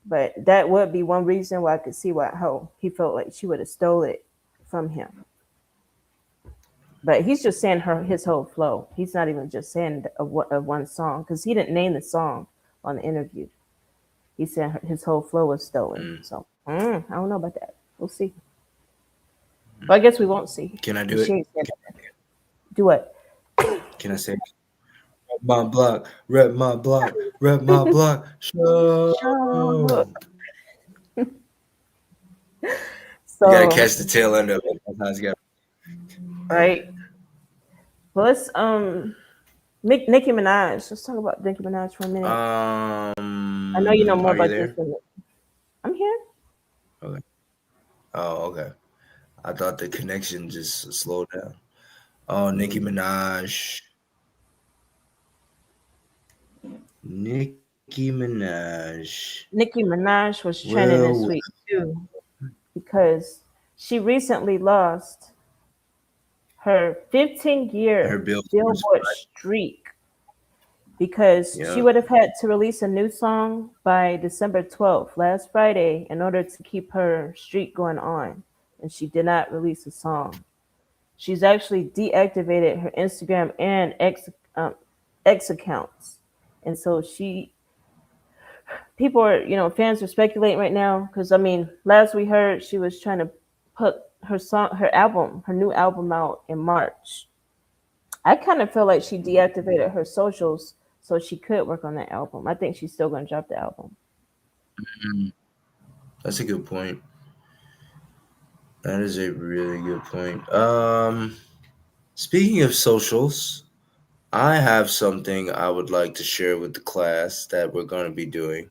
But that would be one reason why I could see how he felt like she would have stole it from him. But he's just saying his whole flow. He's not even just saying a one song because he didn't name the song on the interview. He said his whole flow was stolen. Mm. So I don't know about that. We'll see. But I guess we won't see. Can I do 'Cause it? she ain't said that. Do what? Can I say rep my block, rep my block, rep my block? Show. Sure. You gotta So catch the tail end of it. Sometimes you gotta right? Well, let's Nicki Minaj. Let's talk about Nicki Minaj for a minute. I know you know more Are you about this there? than me. I'm here. Okay. Oh, okay. I thought the connection just slowed down. Oh, Nicki Minaj. Nicki Minaj. Nicki Minaj was trending this Well, week too because she recently lost her 15-year her Billboard Billboard spot. streak because she Yeah. would have had to release a new song by December 12th, last Friday, in order to keep her streak going on. And she did not release a song. She's actually deactivated her Instagram and X accounts. And so people are, fans are speculating right now because, I mean, last we heard she was trying to put her new album out in March. I kind of feel like she deactivated her socials so she could work on that album. I think she's still going to drop the album. Mm, that's a good point. That is a really good point. Speaking of socials, I have something I would like to share with the class that we're going to be doing.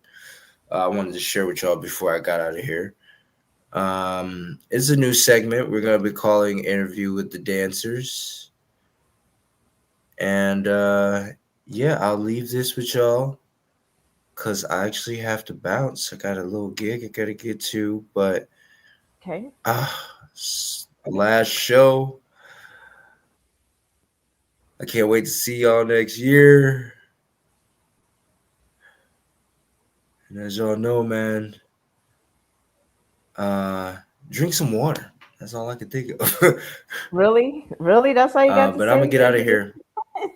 I wanted to share with y'all before I got out of here. It's a new segment we're going to be calling Interview with the Dancers. And yeah, I'll leave this with y'all because I actually have to bounce. I got a little gig I got to get to, but Okay. last show. I can't wait to see y'all next year. And as y'all know, man, drink some water. That's all I can think of. Really? Really? That's all you got to But I'm say? gonna get out of here.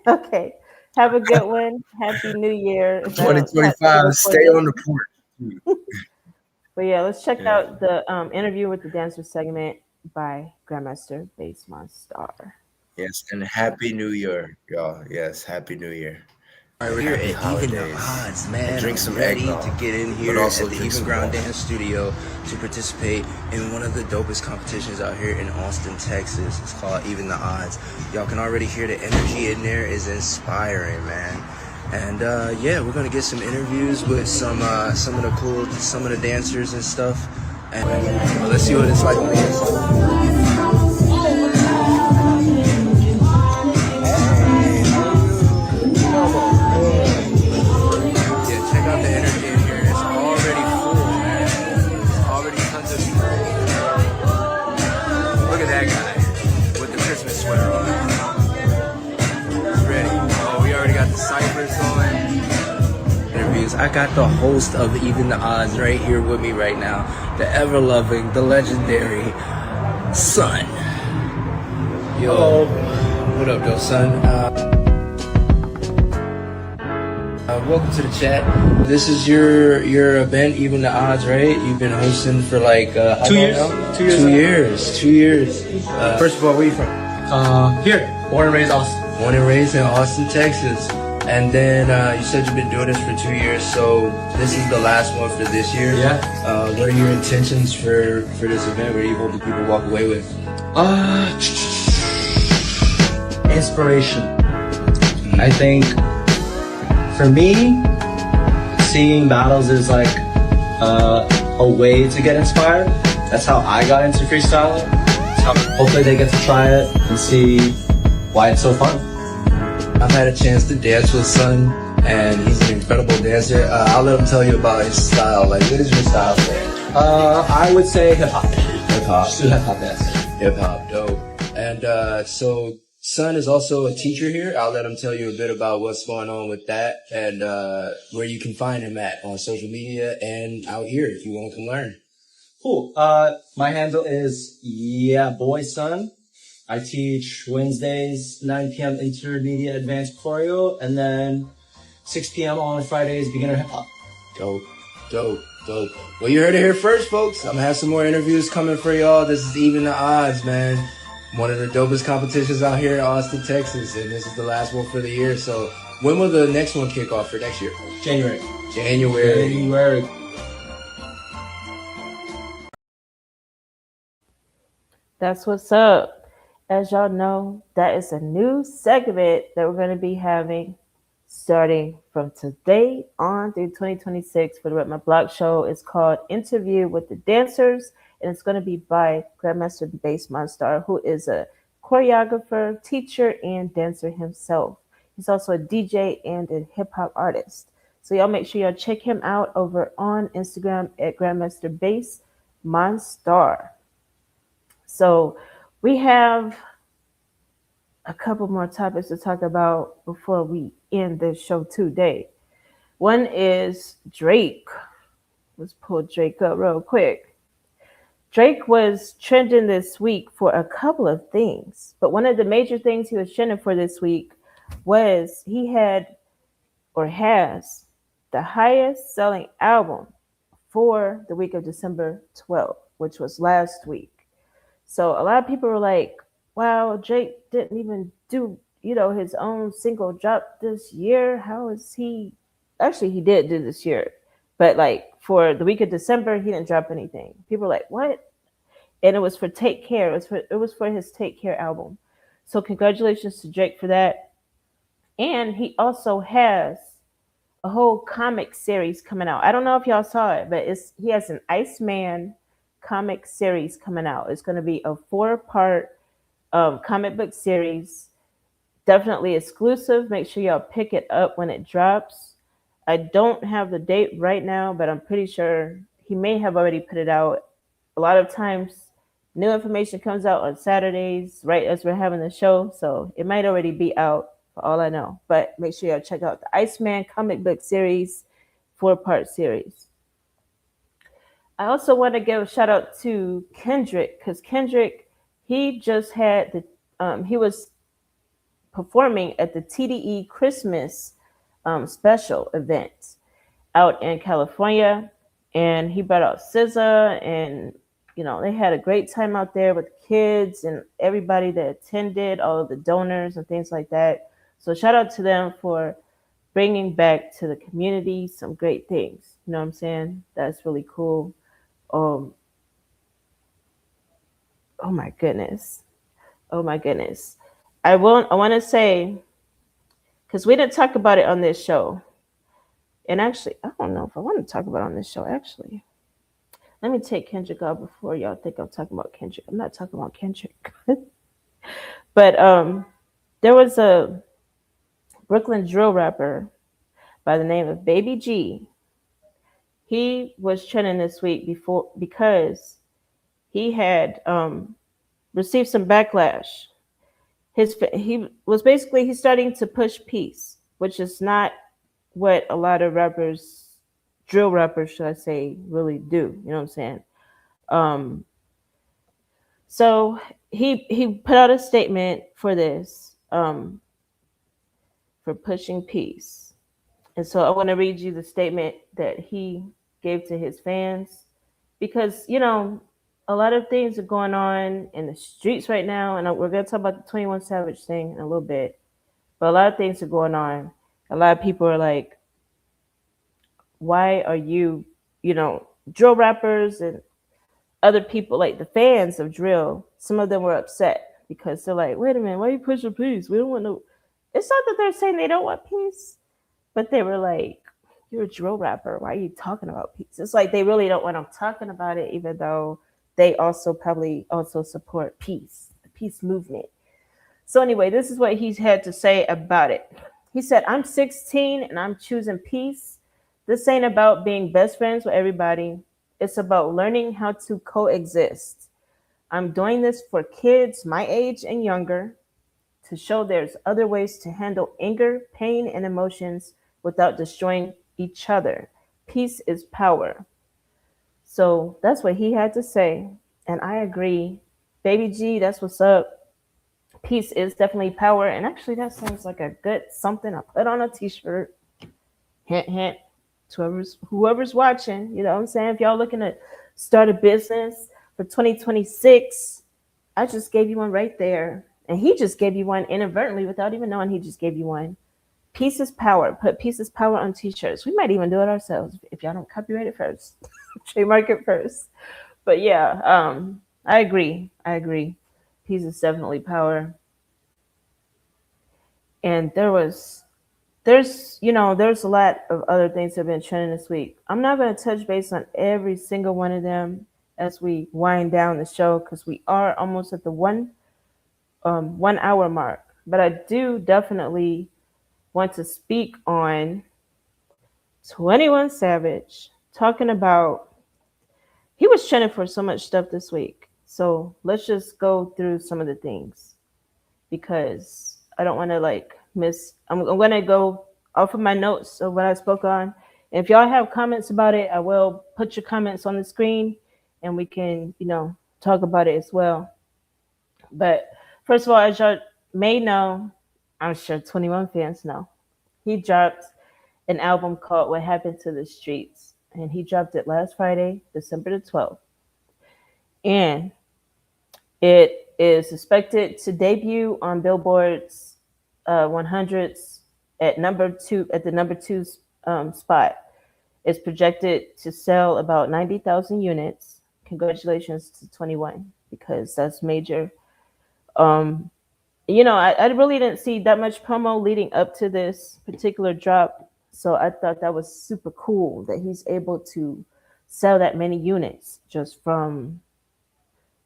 Okay. Have a good one. Happy New Year. If I don't talk to you 2025. before Stay then. on the porch. But yeah, let's check Yeah. out the interview with the dancer segment by Grandmaster Bass Monstar. Yes, and Happy New Year, y'all. Yes, Happy New Year. All right, we're here Happy at Even the holidays. Odds, man. And drink some I'm ready eggnog, to get in but here also at the drink Even some Ground water. Dance Studio to participate in one of the dopest competitions out here in Austin, Texas. It's called Even the Odds. Y'all can already hear the energy in there is inspiring, man. And yeah, we're gonna get some interviews with some of the dancers and stuff. And well, let's see what it's like on the inside. Yeah, check out the energy in here. It's already full, man. There's already tons of people. Look at that guy with the Christmas sweater on. He's ready. Oh, we already got the ciphers going. Interviews. I got the host of Even the Odds right here with me right now. The ever-loving, the legendary Son. Yo, what up, though, Son? Welcome to the chat. This is your event, Even the Odds, right? You've been hosting for like how 2 long years. now? 2 years. 2 years. 2 years. First of all, where you from? Here, born and raised Austin. Born and raised in Austin, Texas. And then you said you've been doing this for 2 years, so this is the last one for this year. Yeah. What are your intentions for this event? What are you hoping people walk away with? Inspiration. I think for me, seeing battles is like a way to get inspired. That's how I got into freestyling. So hopefully they get to try it and see why it's so fun. I've had a chance to dance with Son, and he's an incredible dancer. I'll let him tell you about his style. Like, what is your style, man? I would say hip hop. Hip hop. Just do hip hop dance. Hip hop, dope. And so Son is also a teacher here. I'll let him tell you a bit about what's going on with that and where you can find him at on social media and out here if you want to come learn. Cool. My handle is Son. I teach Wednesdays, 9 p.m. intermediate advanced choreo, and then 6 p.m. on Fridays, beginner hip hop. Dope, dope, dope. Well, you heard it here first, folks. I'm gonna have some more interviews coming for y'all. This is Even the Odds, man. One of the dopest competitions out here in Austin, Texas, and this is the last one for the year. So when will the next one kick off for next year? January. January. That's what's up. As y'all know, that is a new segment that we're going to be having starting from today on through 2026 for the Rep My Block show. It's called Interview with the Dancers, and it's going to be by Grandmaster the Bass Monstar, who is a choreographer, teacher, and dancer himself. He's also a DJ and a hip hop artist. So y'all make sure y'all check him out over on Instagram at Grandmaster Bass Monstar. So we have a couple more topics to talk about before we end this show today. One is Drake. Let's pull Drake up real quick. Drake was trending this week for a couple of things, but one of the major things he was trending for this week was he had or has the highest selling album for the week of December 12th, which was last week. So a lot of people were like, wow, Drake didn't even do, his own single drop this year. How is he? Actually, he did do this year. But like for the week of December, he didn't drop anything. People were like, what? And it was for Take Care. It was for his Take Care album. So congratulations to Drake for that. And he also has a whole comic series coming out. I don't know if y'all saw it, but he has an Iceman comic series coming out. It's going to be a 4-part comic book series. Definitely exclusive. Make sure y'all pick it up when it drops. I don't have the date right now, but I'm pretty sure he may have already put it out. A lot of times, new information comes out on Saturdays, right as we're having the show. So it might already be out for all I know. But make sure y'all check out the Iceman comic book series, 4-part series. I also want to give a shout out to Kendrick, because Kendrick, he just had he was performing at the TDE Christmas special event out in California, and he brought out SZA, and they had a great time out there with kids and everybody that attended, all of the donors and things like that. So shout out to them for bringing back to the community some great things. You know what I'm saying? That's really cool. Oh my goodness. Oh my goodness. I want to say, because we didn't talk about it on this show. And actually, I don't know if I want to talk about it on this show, actually. Let me take Kendrick out before y'all think I'm talking about Kendrick. I'm not talking about Kendrick. But there was a Brooklyn drill rapper by the name of Baby G. He was trending this week because he had received some backlash. He's starting to push peace, which is not what a lot of rappers, drill rappers, should I say, really do. You know what I'm saying? So he put out a statement for this, for pushing peace. And so I want to read you the statement that he gave to his fans, because, a lot of things are going on in the streets right now. And we're going to talk about the 21 Savage thing in a little bit. But a lot of things are going on. A lot of people are like, why are you, drill rappers and other people, like the fans of drill, some of them were upset because they're like, wait a minute, why are you pushing peace? We don't want no. It's not that they're saying they don't want peace, but they were like, you're a drill rapper. Why are you talking about peace? It's like they really don't want them talking about it, even though they also probably also support peace, the peace movement. So anyway, this is what he's had to say about it. He said, I'm 16 and I'm choosing peace. This ain't about being best friends with everybody. It's about learning how to coexist. I'm doing this for kids my age and younger to show there's other ways to handle anger, pain, and emotions without destroying each other. Peace is power. So that's what he had to say. And I agree. Baby G, that's what's up. Peace is definitely power. And actually, that sounds like a good something I put on a t-shirt. Hint, hint. To whoever's watching, you know what I'm saying? If y'all looking to start a business for 2026, I just gave you one right there. And he just gave you one inadvertently without even knowing he just gave you one. Peace is power. Put peace is power on t-shirts. We might even do it ourselves if y'all don't copyright it first. Trademark it first. But yeah, I agree. Peace is definitely power. And there's a lot of other things that have been trending this week. I'm not going to touch base on every single one of them as we wind down the show because we are almost at the 1 hour mark. But I do definitely want to speak on 21 Savage talking about he was trending for so much stuff this week. So let's just go through some of the things because I don't want to like miss. I'm going to go off of my notes of what I spoke on. And if y'all have comments about it, I will put your comments on the screen and we can, talk about it as well. But first of all, as y'all may know, I'm sure 21 fans know, he dropped an album called What Happened to the Streets. And he dropped it last Friday, December the 12th. And it is expected to debut on Billboard's 100s at the number two spot. It's projected to sell about 90,000 units. Congratulations to 21 because that's major. I really didn't see that much promo leading up to this particular drop. So I thought that was super cool that he's able to sell that many units just from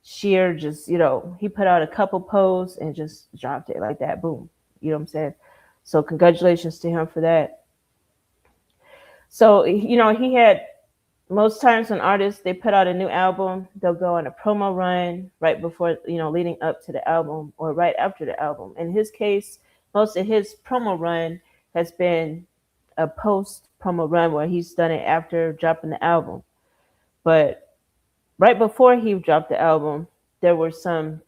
sheer he put out a couple posts and just dropped it like that. Boom. You know what I'm saying? So congratulations to him for that. So, he had most times when artists, they put out a new album, they'll go on a promo run right before, leading up to the album or right after the album. In his case, most of his promo run has been a post promo run where he's done it after dropping the album. But right before he dropped the album, there were some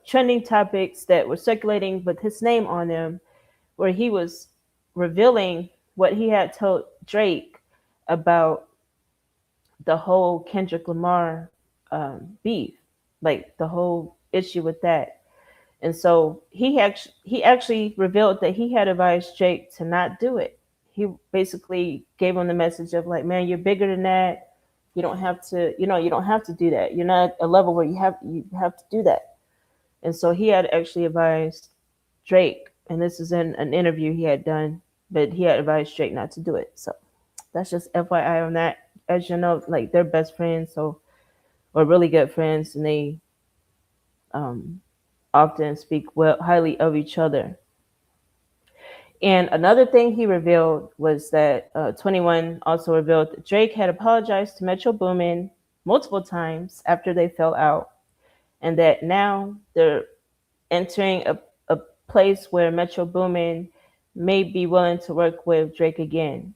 trending topics that were circulating with his name on them, where he was revealing what he had told Drake about the whole Kendrick Lamar beef, like the whole issue with that. And so he actually revealed that he had advised Drake to not do it. He basically gave him the message of like, man, you're bigger than that. You don't have to, you don't have to do that. You're not at a level where you have to do that. And so he had actually advised Drake, and this is in an interview he had done, but he had advised Drake not to do it. So that's just FYI on that. As you know, like they're best friends, or really good friends, and they often speak highly of each other. And another thing he revealed was that 21 also revealed that Drake had apologized to Metro Boomin multiple times after they fell out, and that now they're entering a place where Metro Boomin may be willing to work with Drake again.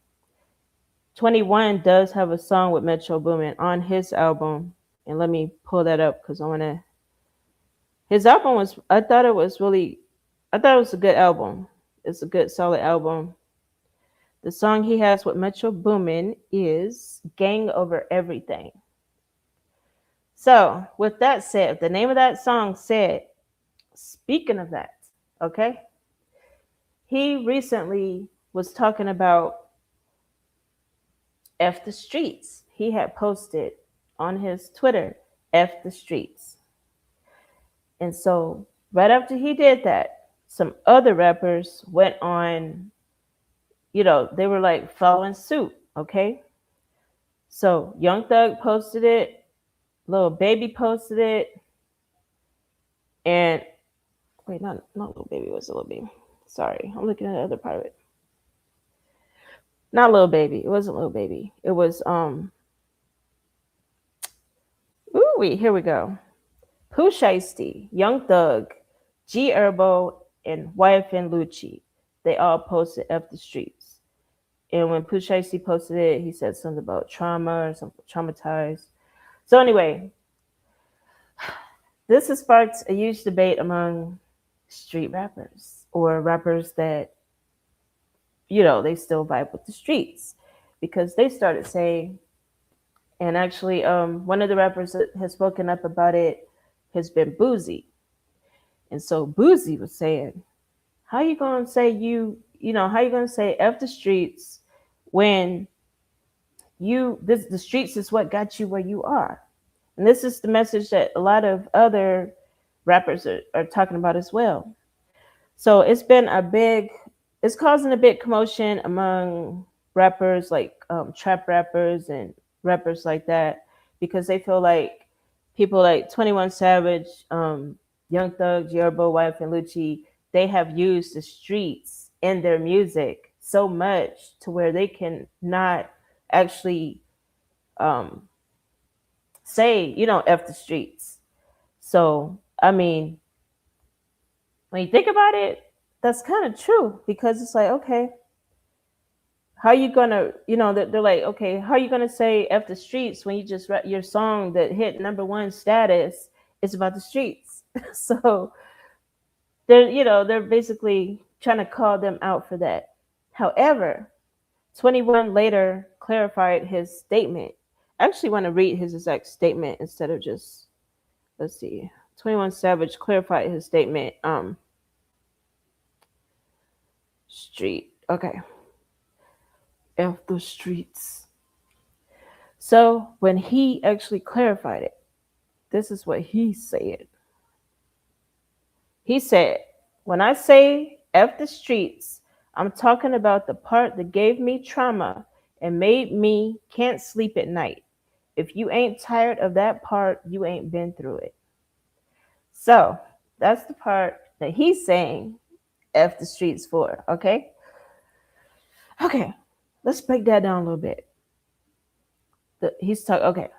21 does have a song with Metro Boomin on his album, and let me pull that up because I want to. His album was, I thought it was a good album. It's a good, solid album. The song he has with Metro Boomin is Gang Over Everything. So, with that said, the name of that song said, speaking of that, okay, he recently was talking about F the Streets. He had posted on his Twitter, F the Streets. And so, right after he did that, some other rappers went on, they were like following suit, okay? So Young Thug posted it, Lil Baby posted it, and wait, not Lil Baby, was it Lil Baby? Sorry, I'm looking at the other part of it. Not Lil Baby, it wasn't Lil Baby. It was here we go. Pooh Shiesty, Young Thug, G Herbo, and YFN Lucci. They all posted F the Streets. And when Pooh Shiesty posted it, he said something about trauma or something, traumatized. So anyway, this has sparked a huge debate among street rappers, or rappers that, they still vibe with the streets, because they started saying, and actually one of the rappers that has spoken up about it has been Boozy. And so Boozy was saying, how you going to say how you going to say F the streets when the streets is what got you where you are? And this is the message that a lot of other rappers are talking about as well. So it's causing a big commotion among rappers like trap rappers and rappers like that because they feel like people like 21 Savage, Young Thug, Yerbo, Wife, and Lucci, they have used the streets in their music so much to where they can not actually um, say, F the streets. So, I mean, when you think about it, that's kind of true because it's like, okay, how you gonna, they're like, okay, how you gonna say F the streets when you just read your song that hit #1 status is about the streets? So they're basically trying to call them out for that. However, 21 later clarified his statement. I actually want to read his exact statement instead of just, let's see. 21 Savage clarified his statement. Street. Okay. F the streets. So when he actually clarified it, this is what he said. He said, when I say F the streets, I'm talking about the part that gave me trauma and made me can't sleep at night. If you ain't tired of that part, you ain't been through it. So that's the part that he's saying F the streets for, okay? Okay, let's break that down a little bit. Okay,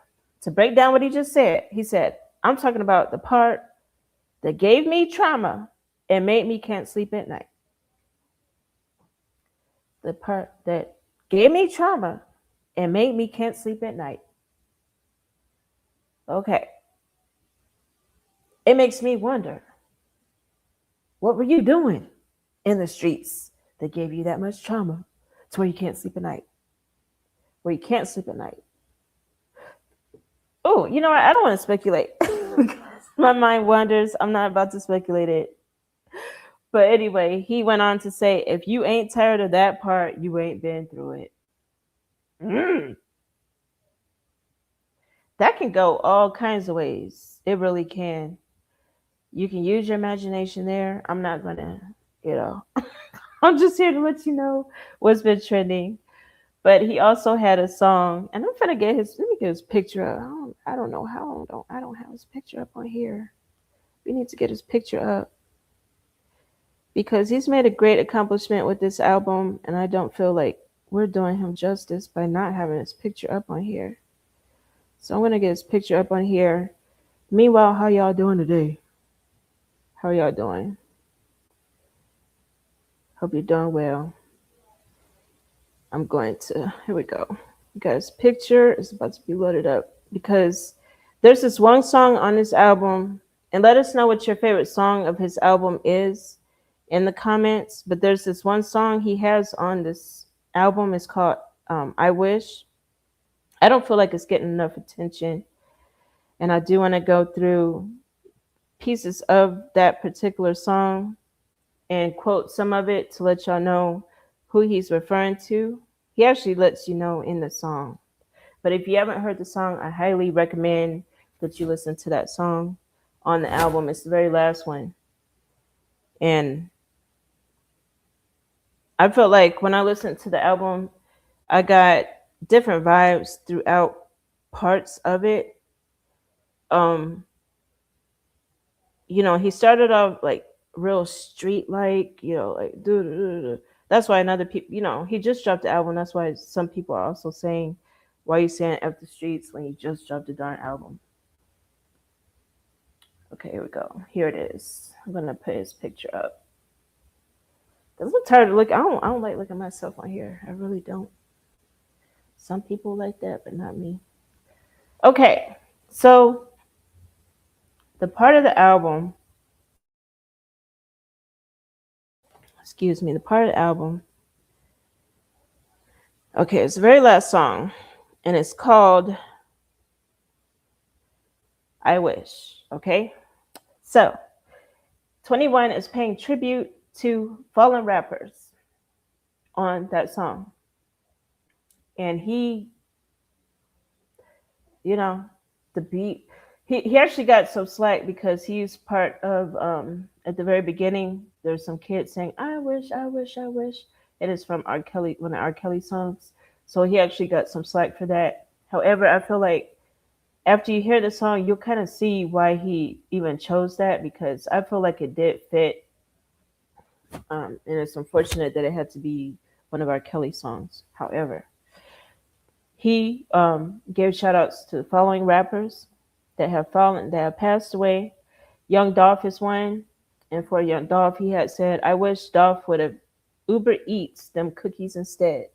to break down what he just said, he said, I'm talking about the part that gave me trauma and made me can't sleep at night. The part that gave me trauma and made me can't sleep at night. Okay. It makes me wonder, what were you doing in the streets that gave you that much trauma to where you can't sleep at night? Where you can't sleep at night. Oh, you know what? I don't want to speculate. My mind wanders. I'm not about to speculate it. But anyway, he went on to say, if you ain't tired of that part, you ain't been through it. That can go all kinds of ways. It really can. You can use your imagination there. I'm not going to, I'm just here to let you know what's been trending. But he also had a song, and I'm gonna let me get his picture up. I don't know how I don't have his picture up on here. We need to get his picture up because he's made a great accomplishment with this album, and I don't feel like we're doing him justice by not having his picture up on here. So I'm gonna get his picture up on here. Meanwhile, how y'all doing today? How y'all doing? Hope you're doing well. Here we go. You guys' picture is about to be loaded up because there's this one song on this album, and let us know what your favorite song of his album is in the comments. But there's this one song he has on this album. It's called I Wish. I don't feel like it's getting enough attention, and I do want to go through pieces of that particular song and quote some of it to let y'all know who he's referring to. He actually lets you know in the song. But if you haven't heard the song, I highly recommend that you listen to that song on the album. It's the very last one. And I felt like when I listened to the album, I got different vibes throughout parts of it. He started off like real street like, like do. That's why another people, he just dropped the album. That's why some people are also saying, why are you saying F the streets when you just dropped a darn album? Okay, here we go. Here it is. I'm gonna put his picture up. Cause I'm tired of looking. I don't like looking at myself on here. I really don't. Some people like that, but not me. Okay, so the part of the album. The part of the album. Okay, it's the very last song, and it's called I Wish. Okay, so 21 is paying tribute to fallen rappers on that song. And he, the beat, he actually got some slack because he's part of at the very beginning there's some kids saying I wish, I wish, I wish. It is from R. Kelly, one of R. Kelly songs. So he actually got some slack for that. However, I feel like after you hear the song, you'll kind of see why he even chose that because I feel like it did fit. And it's unfortunate that it had to be one of R. Kelly songs. However, he gave shout outs to the following rappers that have passed away. Young Dolph is one. And for Young Dolph, he had said, I wish Dolph would have Uber Eats them cookies instead.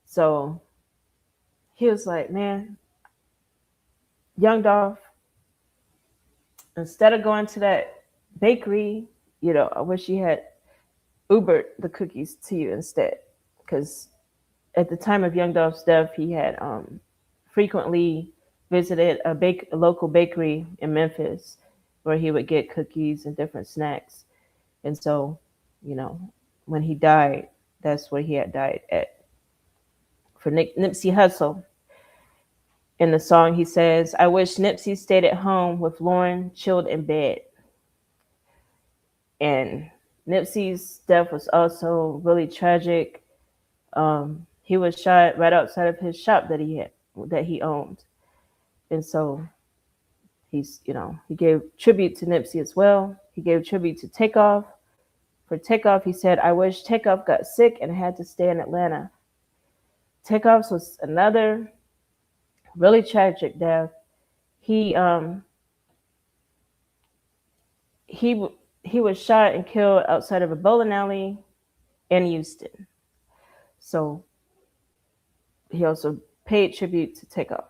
So he was like, man, Young Dolph, instead of going to that bakery, I wish he had Ubered the cookies to you instead. Because at the time of Young Dolph's death, he had frequently visited a local bakery in Memphis where he would get cookies and different snacks. And so, you know, when he died, that's where he had died at. For Nipsey Hussle, in the song, he says, I wish Nipsey stayed at home with Lauren, chilled in bed. And Nipsey's death was also really tragic. He was shot right outside of his shop that he owned. And so he gave tribute to Nipsey as well. He gave tribute to Takeoff. For Takeoff, he said, I wish Takeoff got sick and had to stay in Atlanta. Takeoff was another really tragic death. He he was shot and killed outside of a bowling alley in Houston. So he also paid tribute to Takeoff.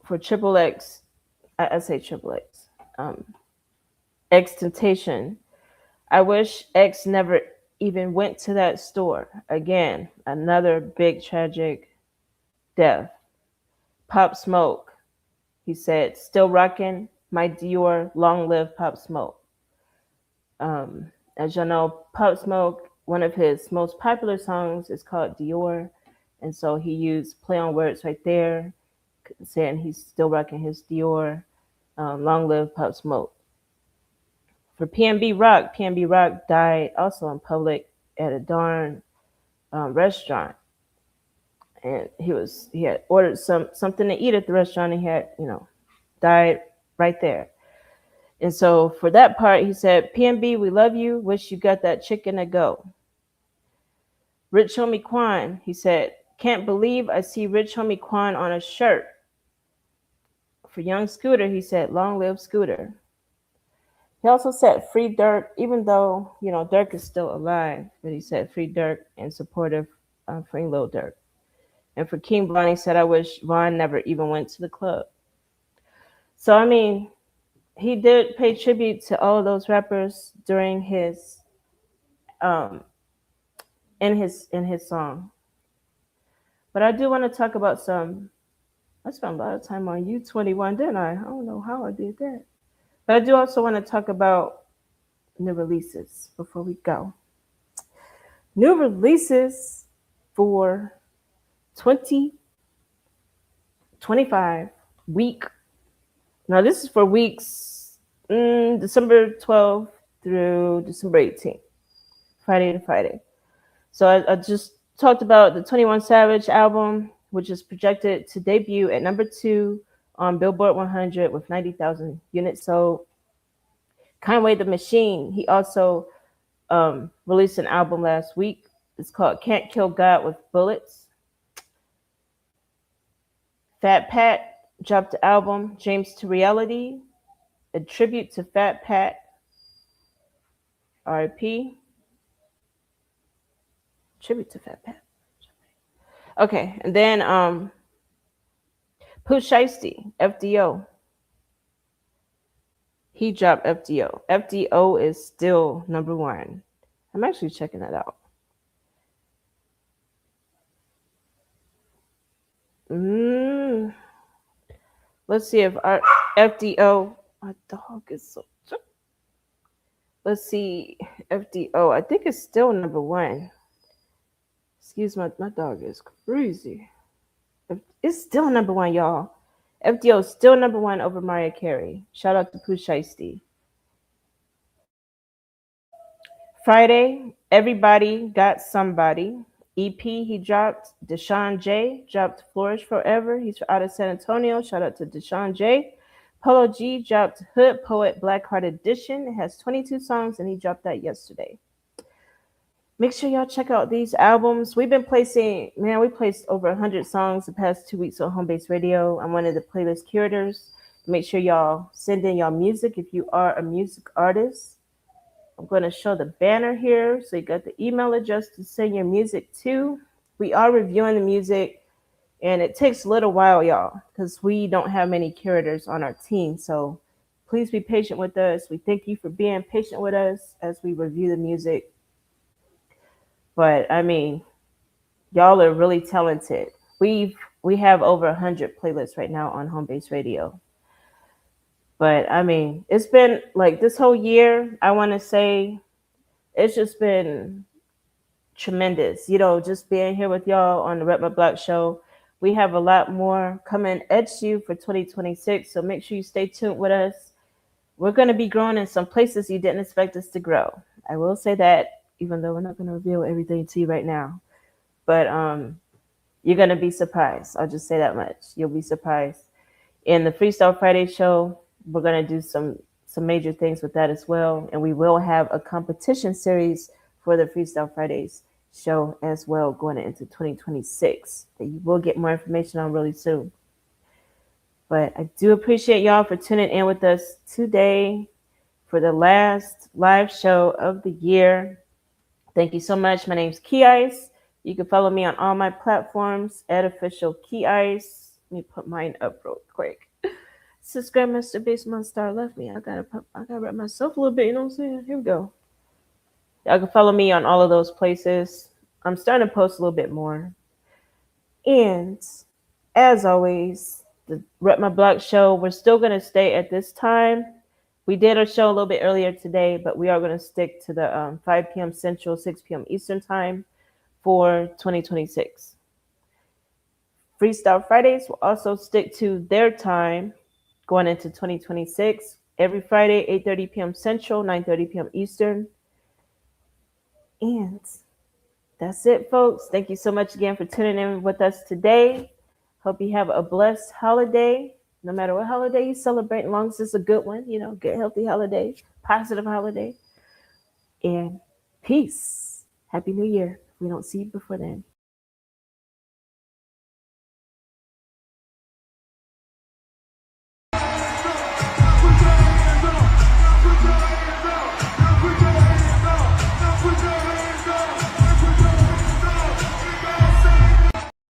For Triple X, I say Triple X. XXXTentacion. I wish X never even went to that store. Again, another big tragic death. Pop Smoke. He said, still rocking my Dior, long live Pop Smoke. As y'all know, Pop Smoke, one of his most popular songs is called Dior. And so he used play on words right there, saying he's still rocking his Dior. Long live Pop Smoke. For PNB Rock died also in public at a darn restaurant. And he had ordered something to eat at the restaurant. And he had, died right there. And so for that part, he said, PNB, we love you. Wish you got that chicken to go. Rich Homie Quan, he said, can't believe I see Rich Homie Quan on a shirt. For Young Scooter, he said, long live Scooter. He also said free Dirk, even though, Dirk is still alive. But he said free Dirk and supportive free Lil Dirk. And for King Von, he said, I wish Von never even went to the club. So, I mean, he did pay tribute to all of those rappers during his in his song. But I do want to talk about I spent a lot of time on U21, didn't I? I don't know how I did that. But I do also want to talk about new releases before we go. New releases for 2025 week. Now, this is for weeks December 12th through December 18th, Friday to Friday. So I just talked about the 21 Savage album, which is projected to debut at number 2 on Billboard 100 with 90,000 units sold. Conway the Machine, he also released an album last week. It's called Can't Kill God with Bullets. Fat Pat dropped the album James to Reality, a tribute to Fat Pat. R.E.P. Tribute to Fat Pat. Okay, and then Pooh Shiesty, FDO. He dropped FDO. FDO is still number 1. I'm actually checking that out. Let's see if our FDO. My dog is so. Let's see, FDO. I think it's still number 1. Excuse my dog is crazy. It's still number one, y'all. FDO is still number one over Mariah Carey. Shout out to Pooh Shiesty. Friday, Everybody Got Somebody. EP he dropped. Deshaun J dropped Flourish Forever. He's out of San Antonio. Shout out to Deshaun J. Polo G dropped Hood Poet Blackheart Edition. It has 22 songs and he dropped that yesterday. Make sure y'all check out these albums. We placed over 100 songs the past 2 weeks on Home Base Radio. I'm one of the playlist curators. Make sure y'all send in y'all music if you are a music artist. I'm going to show the banner here. So you got the email address to send your music to. We are reviewing the music, and it takes a little while, y'all, because we don't have many curators on our team. So please be patient with us. We thank you for being patient with us as we review the music. But I mean, y'all are really talented. We have over 100 playlists right now on Home Base Radio. But I mean, it's been like this whole year, I want to say it's just been tremendous. Just being here with y'all on the R.E.P. My Block show. We have a lot more coming at you for 2026. So make sure you stay tuned with us. We're going to be growing in some places you didn't expect us to grow. I will say that, even though we're not going to reveal everything to you right now. But you're going to be surprised. I'll just say that much. You'll be surprised. In the Freestyle Friday show, we're going to do some major things with that as well. And we will have a competition series for the Freestyle Fridays show as well going into 2026 that you will get more information on really soon. But I do appreciate y'all for tuning in with us today for the last live show of the year. Thank you so much. My name's KeyIce. You can follow me on all my platforms at official KeyIce. Let me put mine up real quick. Since Grandmastar Bass Monstar left me, I gotta rep myself a little bit. You know what I'm saying? Here we go. Y'all can follow me on all of those places. I'm starting to post a little bit more. And as always, the R.E.P. My Block show, we're still gonna stay at this time. We did our show a little bit earlier today, but we are gonna stick to the 5 p.m. Central, 6 p.m. Eastern time for 2026. Freestyle Fridays will also stick to their time going into 2026. Every Friday, 8:30 p.m. Central, 9:30 p.m. Eastern. And that's it, folks. Thank you so much again for tuning in with us today. Hope you have a blessed holiday, no matter what holiday you celebrate, as long as it's a good one, good, healthy holiday, positive holiday. And peace. Happy New Year. If we don't see you before then.